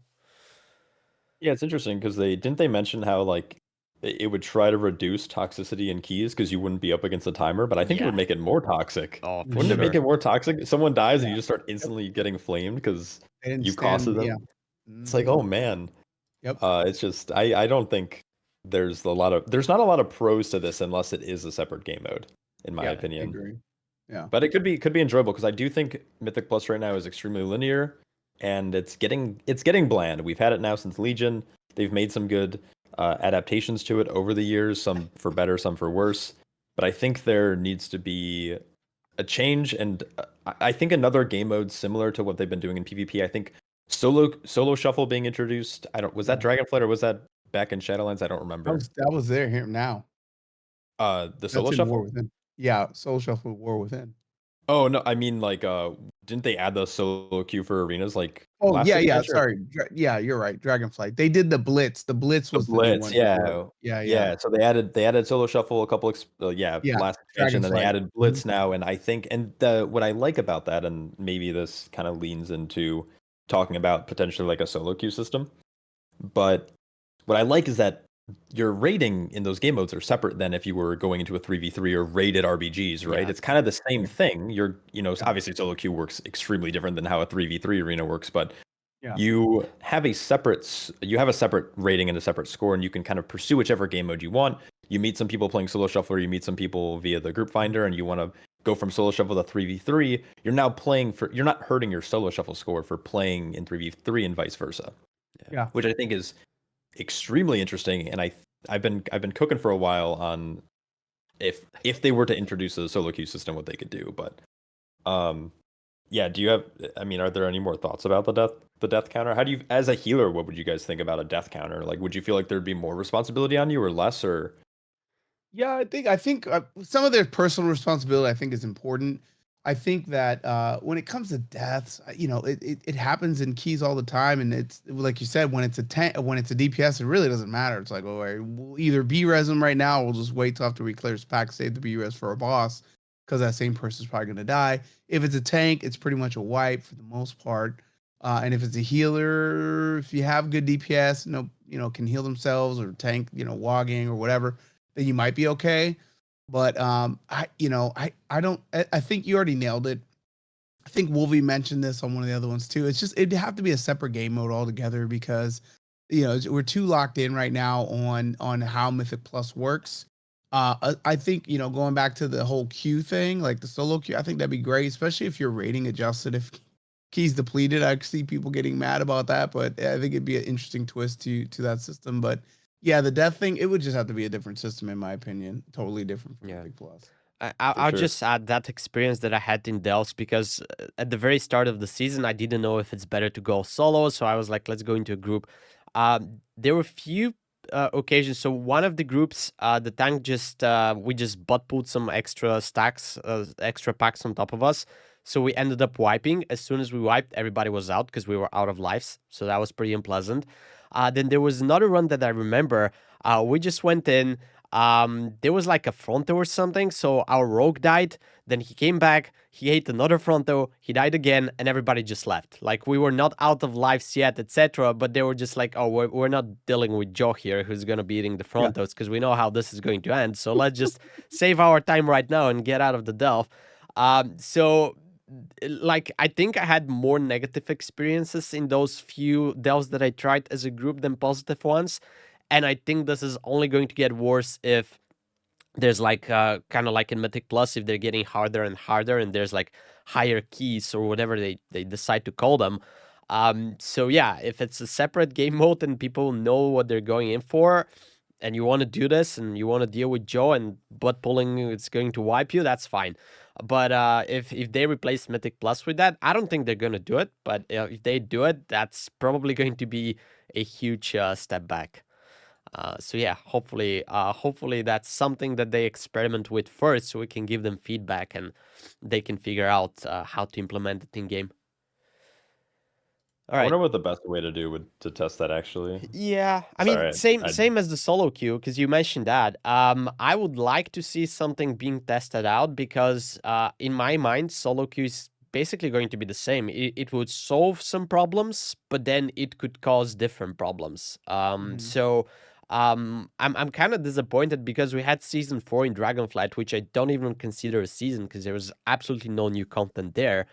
Yeah, it's interesting because they mention how like it would try to reduce toxicity in keys because you wouldn't be up against a timer, but I think it would Yeah. make it more toxic. Oh, for Wouldn't it make sure. it more toxic? Someone dies and Yeah. you just start instantly getting flamed because They didn't you stand. costed them. Yeah. It's like, oh man. Yep. It's just I don't think there's not a lot of pros to this unless it is a separate game mode, in my Yeah, I I opinion. agree. Yeah. But it could be enjoyable because I do think Mythic Plus right now is extremely linear and it's getting bland. We've had it now since Legion. They've made some good adaptations to it over the years, some for better, some for worse. But I think there needs to be a change, and I think another game mode similar to what they've been doing in PvP. I think solo shuffle being introduced. Was that Dragonflight or was that back in Shadowlands? I don't remember. That was there here now. The solo That's in War shuffle. Within. Yeah, Soul Shuffle War Within. Oh no, I mean like didn't they add the solo queue for arenas like Oh last yeah, expansion? sorry. Yeah, you're right. Dragonflight. They did the Blitz. The Blitz The was the new Blitz, one. yeah. before. Yeah. Yeah, so they added solo shuffle a couple Yeah, last expansion, and they Dragonflight. added Blitz now, and I think what I like about that, and maybe this kind of leans into talking about potentially like a solo queue system, but what I like is that your rating in those game modes are separate than if you were going into a 3v3 or rated RBGs, right? Yeah. It's kind of the same thing. Obviously solo queue works extremely different than how a 3v3 arena works, but Yeah. you have a separate rating and a separate score, and you can kind of pursue whichever game mode you want. You meet some people playing solo shuffle, or you meet some people via the group finder, and you want to go from solo shuffle to 3v3. You're not hurting your solo shuffle score for playing in 3v3 and vice versa. Yeah. Which I think is extremely interesting, and I've been cooking for a while on if they were to introduce a solo queue system, what they could do. But yeah, are there any more thoughts about the death counter? How do you, as a healer, what would you guys think about a death counter? Like, would you feel like there'd be more responsibility on you or less? Or Yeah, I think some of their personal responsibility I think is important. I think that when it comes to deaths, it happens in keys all the time, and it's like you said, when it's a DPS, it really doesn't matter. It's like, oh, we'll either B-res them right now, or we'll just wait till after we clear this pack, save the B-res for a boss, because that same person's probably gonna die. If it's a tank, it's pretty much a wipe for the most part. And if it's a healer, if you have good DPS, can heal themselves or tank, wogging or whatever, then you might be okay. But I think you already nailed it. I think Wolvy mentioned this on one of the other ones too. It'd have to be a separate game mode altogether because we're too locked in right now on how Mythic Plus works. I think going back to the whole queue thing, like the solo queue, I think that'd be great, especially if you're rating adjusted. If keys depleted, I see people getting mad about that, but I think it'd be an interesting twist to that system. But yeah, the death thing, it would just have to be a different system, in my opinion. Totally different from Mythic Plus. I'll sure. just add that experience that I had in Delves because at the very start of the season, I didn't know if it's better to go solo. So I was like, let's go into a group. There were a few occasions. So one of the groups, the tank we just butt pulled some extra stacks, extra packs on top of us. So we ended up wiping. As soon as we wiped, everybody was out because we were out of lives. So that was pretty unpleasant. Then there was another run that I remember. We just went in. There was like a fronto or something. So our rogue died. Then he came back. He ate another fronto. He died again, and everybody just left. Like we were not out of lives yet, etc. But they were just like, "Oh, we're not dealing with Joe here, who's gonna be eating the frontos because we know how this is going to end. So let's just save our time right now and get out of the delve." So like I think I had more negative experiences in those few delves that I tried as a group than positive ones, and I think this is only going to get worse if there's like kind of like in Mythic Plus, if they're getting harder and harder, and there's like higher keys or whatever they decide to call them. So yeah, if it's a separate game mode and people know what they're going in for, and you want to do this and you want to deal with Joe and butt pulling, it's going to wipe you, that's fine. But if they replace Mythic Plus with that, I don't think they're going to do it. But if they do it, that's probably going to be a huge step back. So yeah, hopefully that's something that they experiment with first, so we can give them feedback and they can figure out how to implement it in game. All I right. wonder what the best way to do would to test that actually. Yeah, I mean, Sorry, same as the solo queue, because you mentioned that. I would like to see something being tested out, because in my mind, solo queue is basically going to be the same. It would solve some problems, but then it could cause different problems. So I'm kind of disappointed, because we had season 4 in Dragonflight, which I don't even consider a season, because there was absolutely no new content there.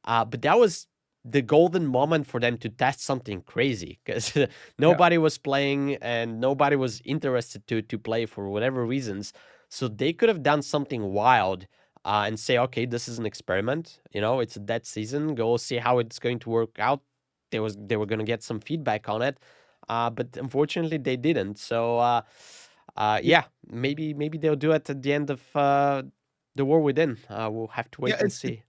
But that was the golden moment for them to test something crazy, because nobody was playing and nobody was interested to play for whatever reasons. So they could have done something wild and say, okay, this is an experiment. You know, it's a dead season. Go see how it's going to work out. They were going to get some feedback on it, but unfortunately they didn't. So yeah, maybe they'll do it at the end of the War Within. We'll have to wait and see.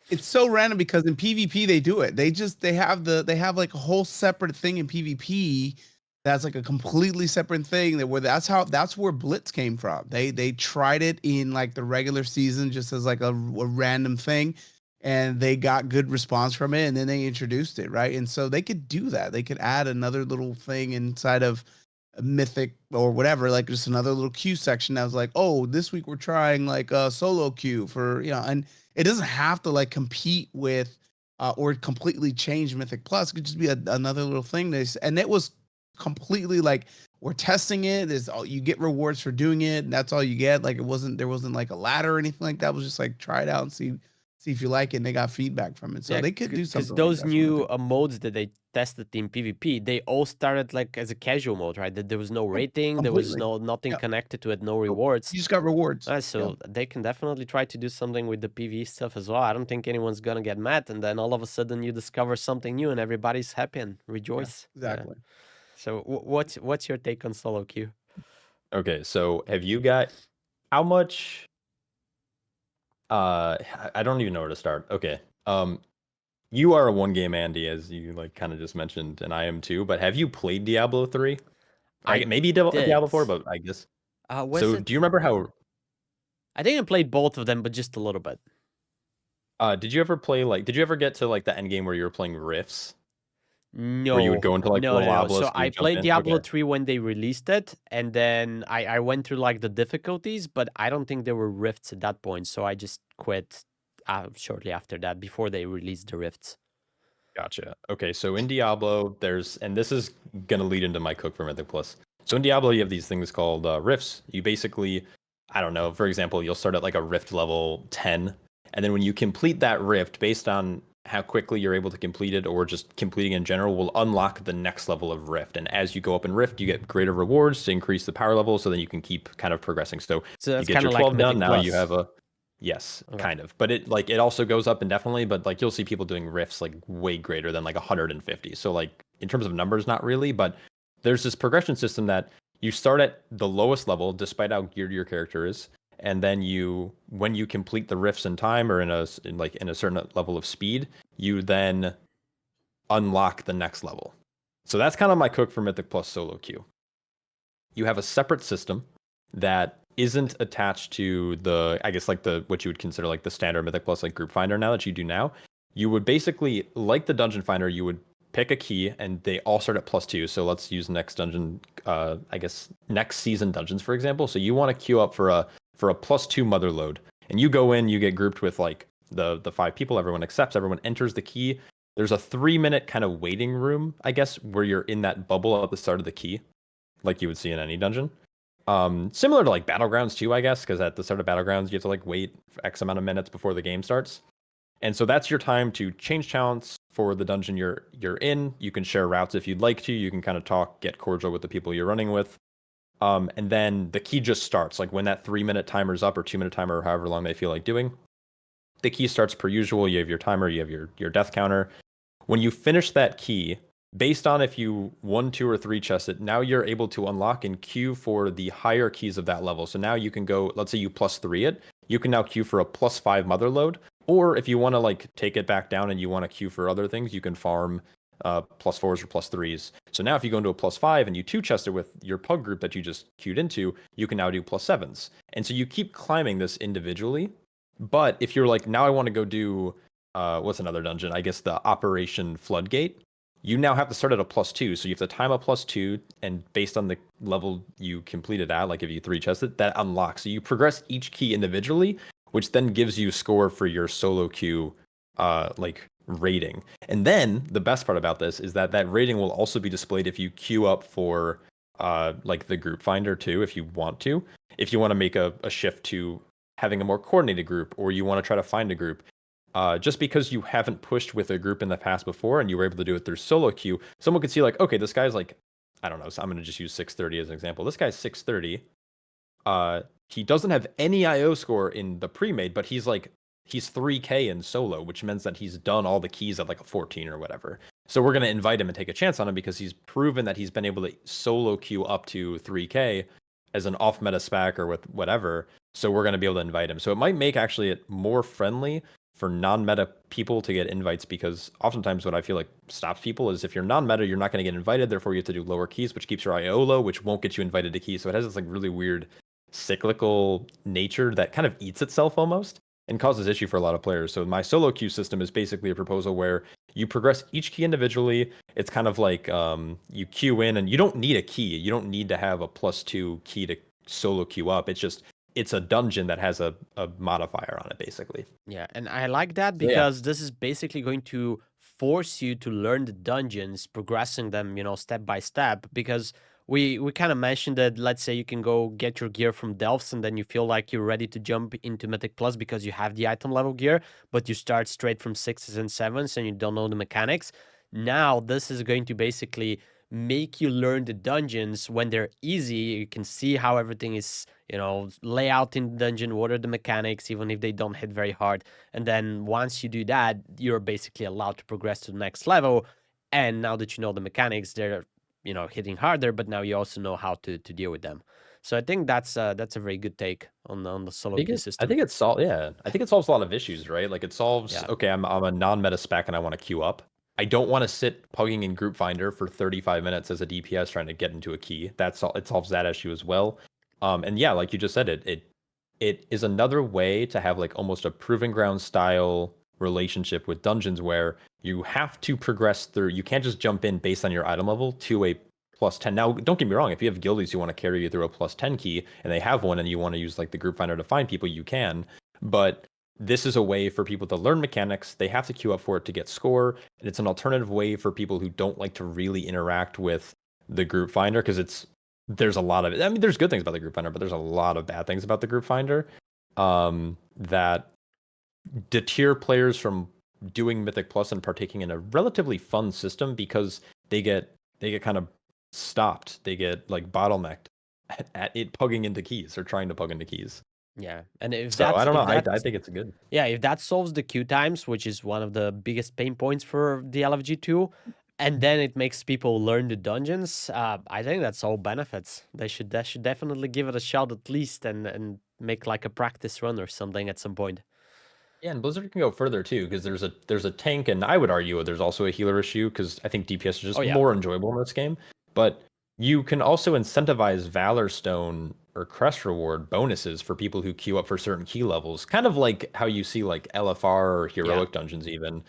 It's so random, because in PvP they do it. They have like a whole separate thing in PvP that's like a completely separate thing, that's where Blitz came from. They tried it in like the regular season just as like a random thing, and they got good response from it, and then they introduced it, right? And so they could do that. They could add another little thing inside of Mythic or whatever, like just another little queue section that was like, oh, this week we're trying like a solo queue for, and it doesn't have to like compete with or completely change Mythic Plus. It could just be another little thing. And it was completely like, we're testing it. You get rewards for doing it, and that's all you get. Like there wasn't like a ladder or anything like that. It was just like, try it out and see if you like it. And they got feedback from it, so Yeah, they could do something. Because those new modes that they tested in PvP, they all started like as a casual mode, right? That there was no rating, there was nothing connected to it, no rewards. You just got rewards. So they can definitely try to do something with the PvE stuff as well. I don't think anyone's gonna get mad, and then all of a sudden you discover something new and everybody's happy and rejoice. Exactly. So what's your take on solo queue? Okay, so have you got how much? I don't even know where to start. Okay, you are a one game Andy, as you like kind of just mentioned, and I am too. But have you played Diablo 3? Maybe Diablo 4, but I guess. So do you remember how? I think I played both of them, but just a little bit. Did you ever play did you ever get to like the end game where you were playing Rifts? No. Where you would go into like no, the no. obelisk. So I played Diablo 3 when they released it, and then I went through like the difficulties, but I don't think there were rifts at that point, so I just quit shortly after that, before they released the rifts. Gotcha. Okay, so in Diablo, and this is gonna lead into my cook for Mythic Plus. So in Diablo, you have these things called rifts. You basically, I don't know, for example, you'll start at like a rift level 10, and then when you complete that rift, based on how quickly you're able to complete it, or just completing in general, will unlock the next level of rift. And as you go up in rift, you get greater rewards to increase the power level, so then you can keep kind of progressing. So that's you get your 12 done, now you have a yes, Okay. kind of. But it also goes up indefinitely, but like you'll see people doing rifts like way greater than like 150. So like in terms of numbers, not really, but there's this progression system that you start at the lowest level despite how geared your character is, and then when you complete the rifts in time, or in a certain level of speed, you then unlock the next level. So that's kind of my cook for Mythic Plus solo queue. You have a separate system that isn't attached to the, I guess, like what you would consider like the standard Mythic Plus like group finder now that you do now. You would basically, like the dungeon finder, you would pick a key, and they all start at +2. So let's use next dungeon, I guess next season dungeons, for example. So you want to queue up for a +2 mother load, and you go in, you get grouped with like the 5 people, everyone accepts, everyone enters the key. There's a 3-minute kind of waiting room, I guess, where you're in that bubble at the start of the key, like you would see in any dungeon. Similar to like Battlegrounds too, I guess, because at the start of Battlegrounds, you have to like wait for X amount of minutes before the game starts. And so that's your time to change talents for the dungeon you're in. You can share routes if you'd like to. You can kind of talk, get cordial with the people you're running with. And then the key just starts. Like when that 3-minute timer's up or 2-minute timer or however long they feel like doing, the key starts per usual. You have your timer, you have your death counter. When you finish that key, based on if you 1, 2, or 3 chest it, now you're able to unlock and queue for the higher keys of that level. So now you can go, let's say you +3 it, you can now queue for a +5 mother load. Or if you want to like take it back down and you want to queue for other things, you can farm +4s or +3s. So now if you go into a +5 and you 2-chest it with your pug group that you just queued into, you can now do +7s. And so you keep climbing this individually. But if you're like, now I want to go do, what's another dungeon? I guess the Operation Floodgate. You now have to start at a +2. So you have to time a +2, and based on the level you completed at, like if you 3-chest it, that unlocks. So you progress each key individually, which then gives you score for your solo queue, like rating. And then the best part about this is that that rating will also be displayed if you queue up for like the group finder too, if you want to. If you want to make a shift to having a more coordinated group, or you want to try to find a group. Just because you haven't pushed with a group in the past before and you were able to do it through solo queue, someone could see like, okay, this guy's like, I don't know, so I'm going to just use 630 as an example. This guy's 630. He doesn't have any IO score in the pre-made, but he's 3K in solo, which means that he's done all the keys at like a 14 or whatever. So we're going to invite him and take a chance on him because he's proven that he's been able to solo queue up to 3K as an off-meta spec or with whatever. So we're going to be able to invite him. So it might make actually it more friendly for non-meta people to get invites, because oftentimes what I feel like stops people is if you're non-meta, you're not going to get invited. Therefore, you have to do lower keys, which keeps your IO low, which won't get you invited to keys. So it has this like really weird cyclical nature that kind of eats itself almost and causes issue for a lot of players. So my solo queue system is basically a proposal where you progress each key individually. It's kind of like you queue in, and you don't need a key. You don't need to have a +2 key to solo queue up. It's a dungeon that has a modifier on it, basically. Yeah, and I like that So, yeah. because this is basically going to force you to learn the dungeons, progressing them, step by step. Because we kind of mentioned that, let's say you can go get your gear from Delphs and then you feel like you're ready to jump into Mythic Plus because you have the item level gear, but you start straight from 6s and 7s and you don't know the mechanics. Now, this is going to basically make you learn the dungeons when they're easy. You can see how everything is, layout in the dungeon, what are the mechanics, even if they don't hit very hard. And then once you do that, you're basically allowed to progress to the next level. And now that you know the mechanics, they're, hitting harder, but now you also know how to deal with them. So I think that's a very good take on the solo queue system. I think it solves a lot of issues, right? Like it solves, Yeah. okay, I'm a non-meta spec and I want to queue up. I don't want to sit pugging in Group Finder for 35 minutes as a DPS trying to get into a key. It solves that issue as well. And yeah, like you just said, it is another way to have like almost a proving ground style relationship with dungeons where you have to progress through. You can't just jump in based on your item level to a +10. Now, don't get me wrong. If you have guildies who want to carry you through a +10 key and they have one and you want to use like the Group Finder to find people, you can. But this is a way for people to learn mechanics. They have to queue up for it to get score. And it's an alternative way for people who don't like to really interact with the Group Finder, because there's a lot of it. I mean, there's good things about the Group Finder, but there's a lot of bad things about the Group Finder that deter players from doing Mythic Plus and partaking in a relatively fun system, because they get kind of stopped. They get like bottlenecked at it pugging into keys or trying to pug into keys. Yeah, and if So that's, I don't know. if I think it's good. Yeah, if that solves the queue times, which is one of the biggest pain points for the LFG2, and then it makes people learn the dungeons, I think that's all benefits. They should definitely give it a shot at least, and make like a practice run or something at some point. Yeah, and Blizzard can go further too, because there's a tank, and I would argue there's also a healer issue, because I think DPS is just Oh, yeah. more enjoyable in this game. But you can also incentivize Valor Stone or Crest Reward bonuses for people who queue up for certain key levels, kind of like how you see like LFR or heroic dungeons even,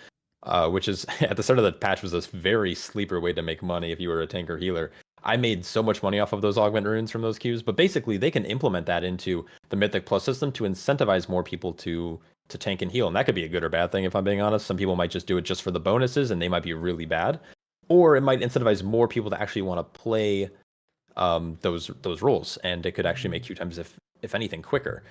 which is at the start of the patch was this very sleeper way to make money if you were a tank or healer. I made so much money off of those augment runes from those queues, but basically they can implement that into the Mythic Plus system to incentivize more people to tank and heal. And that could be a good or bad thing, if I'm being honest. Some people might just do it just for the bonuses and they might be really bad. Or it might incentivize more people to actually want to play those roles, and it could actually make queue times, if anything, quicker.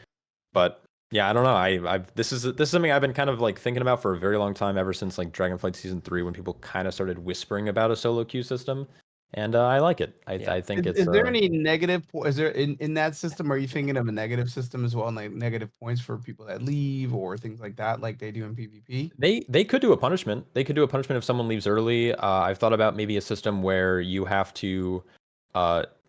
But yeah, I don't know. This is something I've been kind of like thinking about for a very long time, ever since like Dragonflight Season 3, when people kind of started whispering about a solo queue system. and I like it. I think it's. Is there any negative? Is there in that system? Are you thinking of a negative system as well, like negative points for people that leave or things like that, like they do in PvP? They could do a punishment. They could do a punishment if someone leaves early. I've thought about maybe a system where you have to,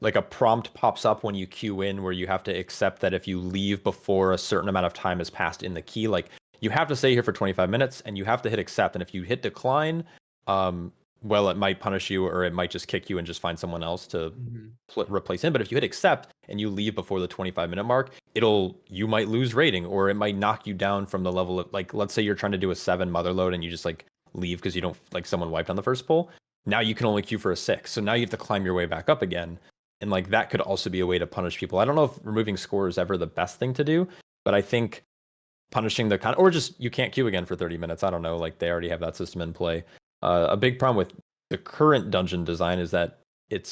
like a prompt pops up when you queue in, where you have to accept that if you leave before a certain amount of time has passed in the queue, like you have to stay here for 25 minutes and you have to hit accept. And if you hit decline, well, it might punish you, or it might just kick you and just find someone else to replace him. But if you hit accept and you leave before the 25-minute mark, you might lose rating, or it might knock you down from the level of, like, let's say you're trying to do a 7 mother load and you just like leave because you don't, like, someone wiped on the first pull. Now you can only queue for a 6. So now you have to climb your way back up again. And like that could also be a way to punish people. I don't know if removing score is ever the best thing to do, but I think punishing or just you can't queue again for 30 minutes. I don't know. Like they already have that system in play. A big problem with the current dungeon design is that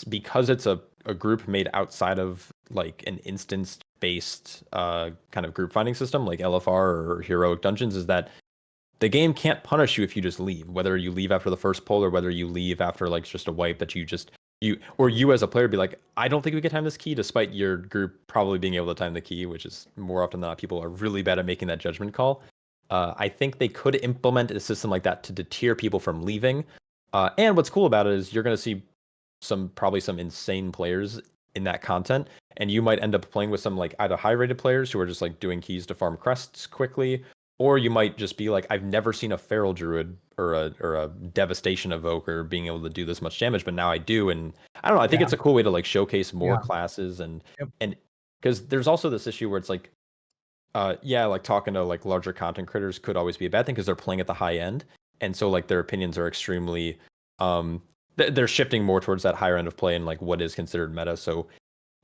because it's a group made outside of like an instance-based kind of group finding system like LFR or heroic dungeons, is that the game can't punish you if you just leave, whether you leave after the first pull or whether you leave after like just a wipe that you as a player be like, I don't think we can time this key, despite your group probably being able to time the key, which is more often than not people are really bad at making that judgment call. I think they could implement a system like that to deter people from leaving. And what's cool about it is you're going to see probably some insane players in that content, and you might end up playing with some like either high-rated players who are just like doing keys to farm crests quickly, or you might just be like, I've never seen a feral druid or a devastation evoker being able to do this much damage, but now I do. And I don't know. I think it's a cool way to like showcase more classes and because there's also this issue where it's like, like talking to like larger content creators could always be a bad thing because they're playing at the high end, and so like their opinions are extremely they're shifting more towards that higher end of play and like what is considered meta. So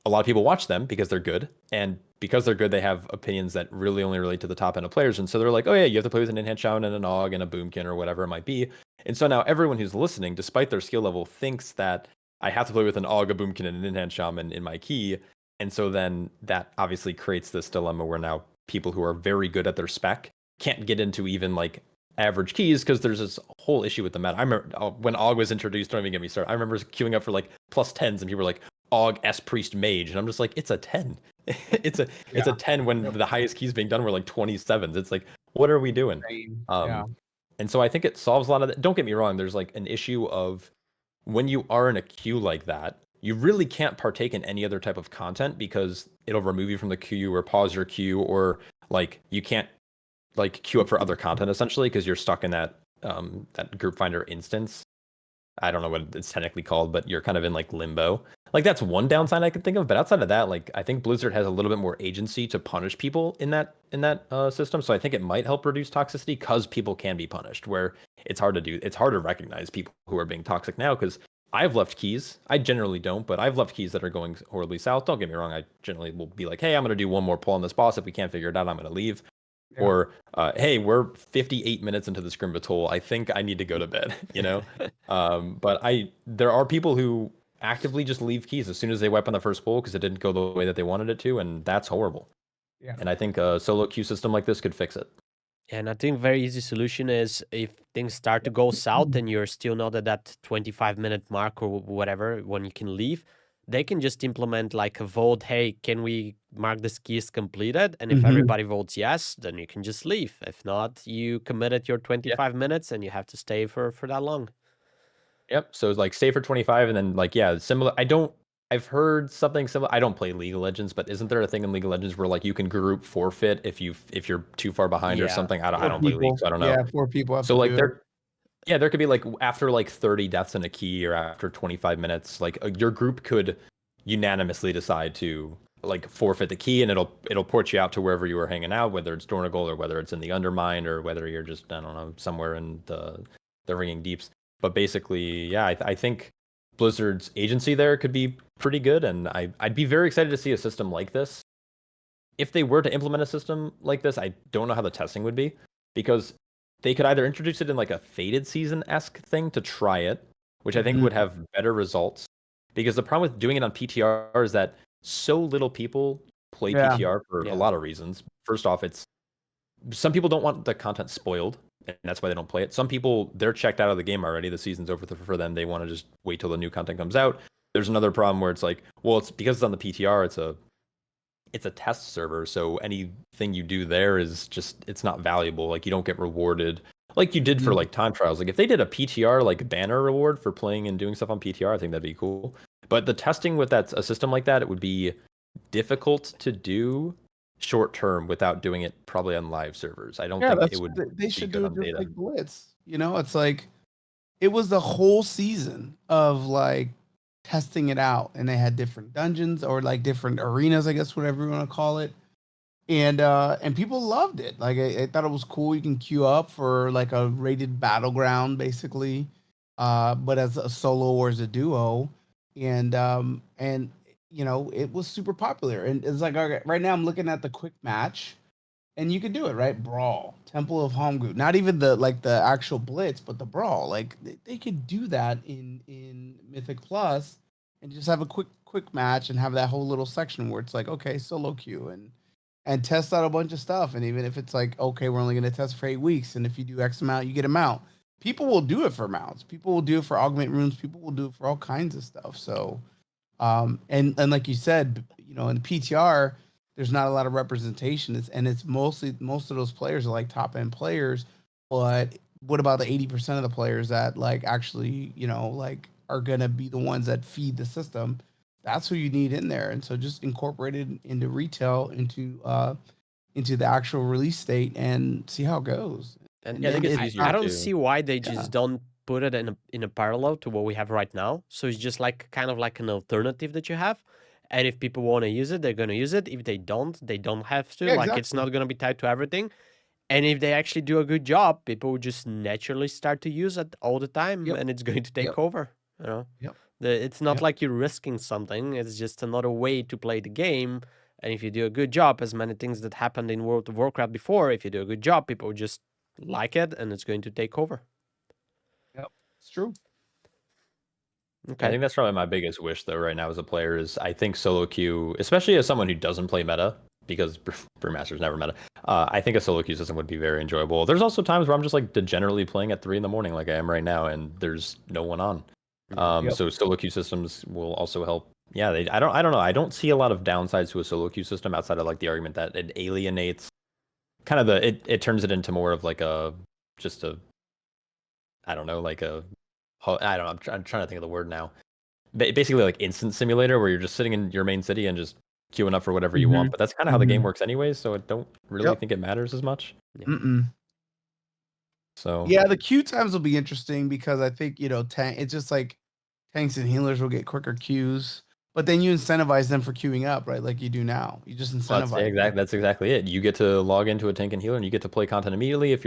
a lot of people watch them because they're good, and because they're good, they have opinions that really only relate to the top end of players. And so they're like, oh yeah, you have to play with an in-hand shaman and an og and a boomkin or whatever it might be. And so now everyone who's listening, despite their skill level, thinks that I have to play with an og, a boomkin, and an in-hand shaman in my key. And so then that obviously creates this dilemma where now people who are very good at their spec can't get into even like average keys because there's this whole issue with the meta. I remember when Og was introduced, don't even get me started. I remember queuing up for like +10s and people were like, Og S Priest Mage, and I'm just like, it's a 10. it's a 10 when the highest keys being done were like 27s. It's like, what are we doing? And so I think it solves a lot of that. Don't get me wrong, there's like an issue of when you are in a queue like that, you really can't partake in any other type of content because it'll remove you from the queue or pause your queue, or like you can't like queue up for other content essentially because you're stuck in that that group finder instance. I don't know what it's technically called, but you're kind of in like limbo. Like that's one downside I could think of, but outside of that, like I think Blizzard has a little bit more agency to punish people in that system. So I think it might help reduce toxicity because people can be punished. Where it's hard to recognize people who are being toxic now because I've left keys. I generally don't, but I've left keys that are going horribly south. Don't get me wrong. I generally will be like, hey, I'm going to do one more pull on this boss. If we can't figure it out, I'm going to leave. Yeah. Or, hey, we're 58 minutes into the Scrim Battle. I think I need to go to bed, you know? But there are people who actively just leave keys as soon as they wipe on the first pull because it didn't go the way that they wanted it to, and that's horrible. Yeah. And I think a solo queue system like this could fix it. And I think very easy solution is if things start to go south and you're still not at that 25-minute mark or whatever when you can leave, they can just implement like a vote, hey, can we mark this key as completed? And if everybody votes yes, then you can just leave. If not, you committed your 25 minutes and you have to stay for that long. Yep. So it's like stay for 25 and then like, yeah, similar. I've heard something similar. I don't play League of Legends, but isn't there a thing in League of Legends where like you can group forfeit if you're too far behind or something? I don't play League, so I don't know. Yeah, 4 people have so like there could be like after like 30 deaths in a key or after 25 minutes, like your group could unanimously decide to like forfeit the key, and it'll port you out to wherever you were hanging out, whether it's Dornigal or whether it's in the Undermine or whether you're just, I don't know, somewhere in the Ringing Deeps. But basically, yeah, I think Blizzard's agency there could be pretty good, and I'd be very excited to see a system like this. If they were to implement a system like this, I don't know how the testing would be, because they could either introduce it in like a Fated Season-esque thing to try it, which I think would have better results. Because the problem with doing it on PTR is that so little people play PTR for a lot of reasons. First off, it's some people don't want the content spoiled, and that's why they don't play it. Some people, they're checked out of the game already. The season's over for them. They want to just wait till the new content comes out. There's another problem where it's like, well, it's because it's on the PTR. It's a test server, so anything you do there is just, it's not valuable. Like, you don't get rewarded like you did for like time trials. Like, if they did a PTR like banner reward for playing and doing stuff on PTR, I think that'd be cool. But the testing with a system like that, it would be difficult to do short term without doing it probably on live servers. I don't think it would. They should do it just like Blitz. You know, it's like it was the whole season of like testing it out, and they had different dungeons or like different arenas, I guess, whatever you want to call it. And people loved it. Like I thought it was cool. You can queue up for like a rated battleground, basically, but as a solo or as a duo, and you know, it was super popular. And it's like, okay, right now I'm looking at the quick match, and you can do it, right? Brawl, Temple of Homgu, not even the actual Blitz, but the Brawl. Like they could do that in Mythic Plus, and just have a quick match and have that whole little section where it's like, okay, solo queue and test out a bunch of stuff. And even if it's like, okay, we're only going to test for 8 weeks, and if you do X amount, you get a mount. People will do it for mounts. People will do it for augment runes. People will do it for all kinds of stuff. So, and like you said, you know, in the PTR, there's not a lot of representation. It's most of those players are like top end players. But what about the 80% of the players that like actually, you know, like are gonna be the ones that feed the system? That's who you need in there. And so just incorporate it into retail, into the actual release state, and see how it goes. And Yeah, I think it's easier I don't to- see why they just don't put it in a parallel to what we have right now. So it's just like kind of like an alternative that you have. And if people want to use it, they're going to use it. If they don't have to. Yeah, Like, it's not going to be tied to everything. And if they actually do a good job, people will just naturally start to use it all the time, Yep. and it's going to take Yep. over. You know, Yep. It's not Yep. like you're risking something. It's just another way to play the game. And if you do a good job, as many things that happened in World of Warcraft before, if you do a good job, people will just like it, and it's going to take over. Yep, it's true. Okay. I think that's probably my biggest wish, though, right now as a player is I think solo queue, especially as someone who doesn't play meta, because Brewmaster's never meta. I think a solo queue system would be very enjoyable. There's also times where I'm just like degenerately playing at 3 a.m, like I am right now, and there's no one on. Yep. So solo queue systems will also help. Yeah, I don't know. I don't see a lot of downsides to a solo queue system outside of like the argument that it alienates kind of it turns it into more of like I don't know, like I don't know. I'm trying to think of the word now. Basically, like instant simulator, where you're just sitting in your main city and just queuing up for whatever you want. But that's kind of how the game works, anyways. So I don't really think it matters as much. Mm-mm. So Yeah, the queue times will be interesting because I think, you know, it's just like tanks and healers will get quicker queues, but then you incentivize them for queuing up, right? Like you do now. You just incentivize. that's exactly it. You get to log into a tank and healer, and you get to play content immediately.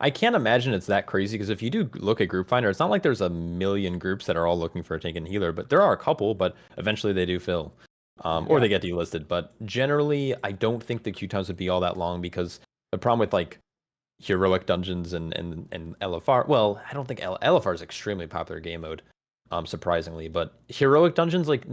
I can't imagine it's that crazy, because if you do look at Group Finder, it's not like there's a million groups that are all looking for a tank and healer, but there are a couple. But eventually they do fill, or they get delisted. But generally, I don't think the queue times would be all that long, because the problem with like heroic dungeons and LFR, well, I don't think LFR is extremely popular game mode. Surprisingly, but heroic dungeons, like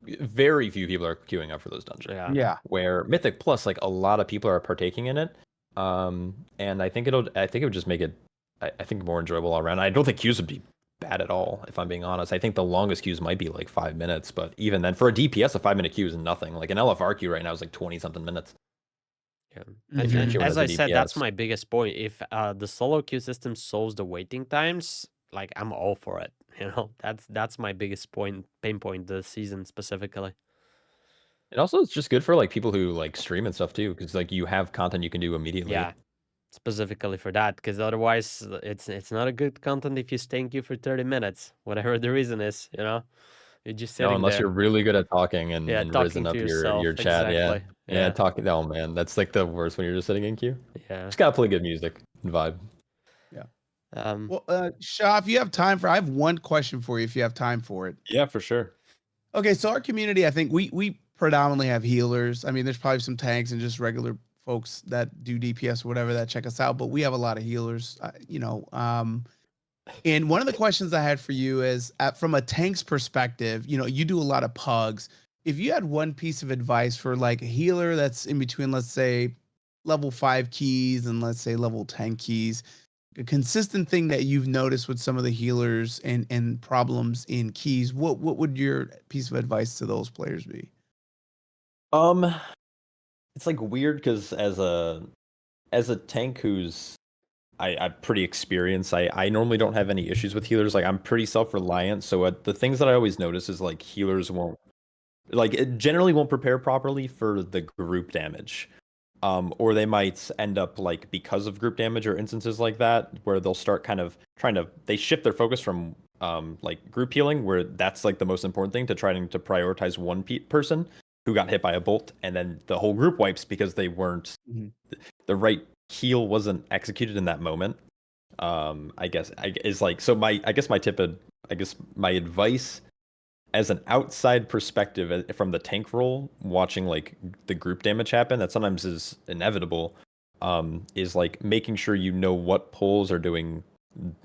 very few people are queuing up for those dungeons. Yeah. Where Mythic Plus, like a lot of people are partaking in it, and I think it would just make it, I think, more enjoyable all around. I don't think queues would be bad at all, if I'm being honest. I think the longest queues might be like 5 minutes, but even then, for a DPS, a 5-minute queue is nothing. Like an LFR queue right now is like 20-something minutes. Yeah. If you're And queuing as as a I said, that's DPS. my biggest point. If the solo queue system solves the waiting times, like, I'm all for it. You know, that's my biggest pain point this season specifically. And also, it's just good for like people who like stream and stuff too, because like you have content you can do immediately. Yeah, specifically for that, because otherwise it's not a good content if you stay in queue for 30 minutes, whatever the reason is. You know, you're just sitting No, unless there. you're really good at talking and talking risen to up yourself, your chat. exactly. Yeah, talking. Oh man, that's like the worst when you're just sitting in queue. Yeah. Just gotta play good music and vibe. Well, Shah, if you have time I have one question for you if you have time for it. Yeah, for sure. Okay, so our community, I think we predominantly have healers. I mean, there's probably some tanks and just regular folks that do DPS or whatever that check us out, but we have a lot of healers, you know. And one of the questions I had for you is, from a tank's perspective, you know, you do a lot of PUGs. If you had one piece of advice for like a healer that's in between, let's say, level 5 keys and let's say level 10 keys, a consistent thing that you've noticed with some of the healers and problems in keys, what would your piece of advice to those players be? Um, it's like weird because as a tank who's I'm pretty experienced. I normally don't have any issues with healers. Like I'm pretty self-reliant. So the things that I always notice is like healers won't like it generally won't prepare properly for the group damage. Or they might end up like because of group damage or instances like that, where they'll start kind of they shift their focus from like group healing, where that's like the most important thing, to trying to prioritize one person who got hit by a bolt, and then the whole group wipes because they weren't the right heal wasn't executed in that moment. I guess is like so my I guess my tip of I guess my advice as an outside perspective from the tank role, watching like the group damage happen, that sometimes is inevitable, is like making sure you know what pulls are doing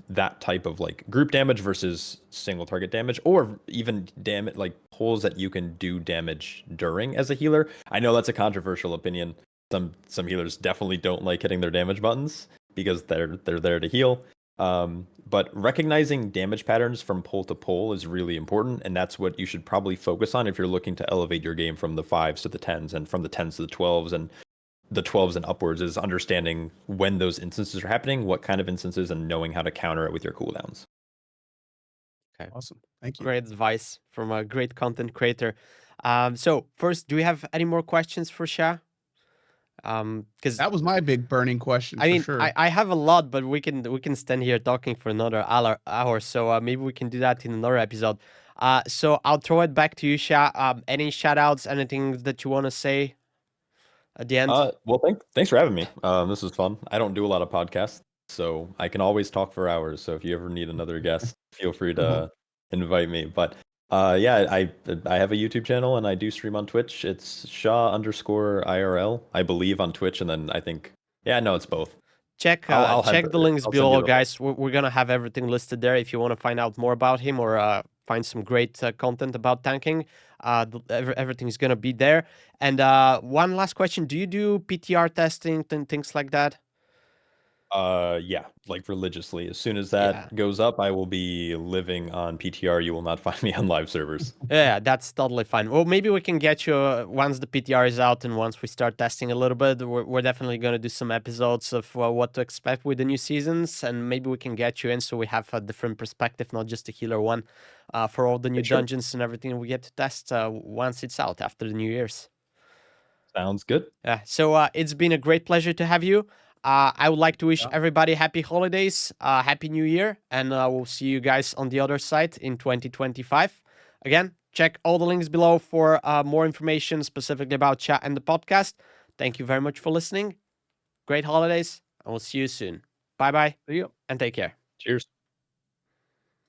that type of like group damage versus single target damage, or even damage like pulls that you can do damage during as a healer. I know that's a controversial opinion. Some healers definitely don't like hitting their damage buttons because they're there to heal. But recognizing damage patterns from pull to pull is really important, and that's what you should probably focus on if you're looking to elevate your game from the 5s to the 10s and from the 10s to the 12s and the 12s and upwards, is understanding when those instances are happening, what kind of instances, and knowing how to counter it with your cooldowns. Okay. Awesome. Thank you. Great advice from a great content creator. So first, do we have any more questions for Sha? Because That was my big burning question I for mean, sure. I have a lot, but we can stand here talking for another hour. So maybe we can do that in another episode. So I'll throw it back to you, Sha. Any shout outs, anything that you want to say at the end? Well, thanks for having me. This was fun. I don't do a lot of podcasts, so I can always talk for hours. So if you ever need another guest, feel free to invite me. But yeah, I have a YouTube channel and I do stream on Twitch. It's Shaw_IRL, I believe, on Twitch, and then I think no, it's both. Check I'll check the links I'll send you below, the guys. We're gonna have everything listed there if you want to find out more about him or find some great content about tanking. Everything's gonna be there. And one last question: do you do PTR testing and things like that? Yeah, like religiously. As soon as Yeah. that goes up, I will be living on PTR. You will not find me on live servers. Yeah, that's totally fine. Well, maybe we can get you once the PTR is out and once we start testing a little bit. We're definitely going to do some episodes of what to expect with the new seasons, and maybe we can get you in so we have a different perspective, not just a healer one, for all the new dungeons and everything we get to test once it's out after the New Year's. Sounds good. Yeah, so it's been a great pleasure to have you. I would like to wish everybody happy holidays, happy New Year, and we'll see you guys on the other side in 2025. Again, check all the links below for more information specifically about chat and the podcast. Thank you very much for listening. Great holidays, and we'll see you soon. Bye-bye, See you. and take care. Cheers.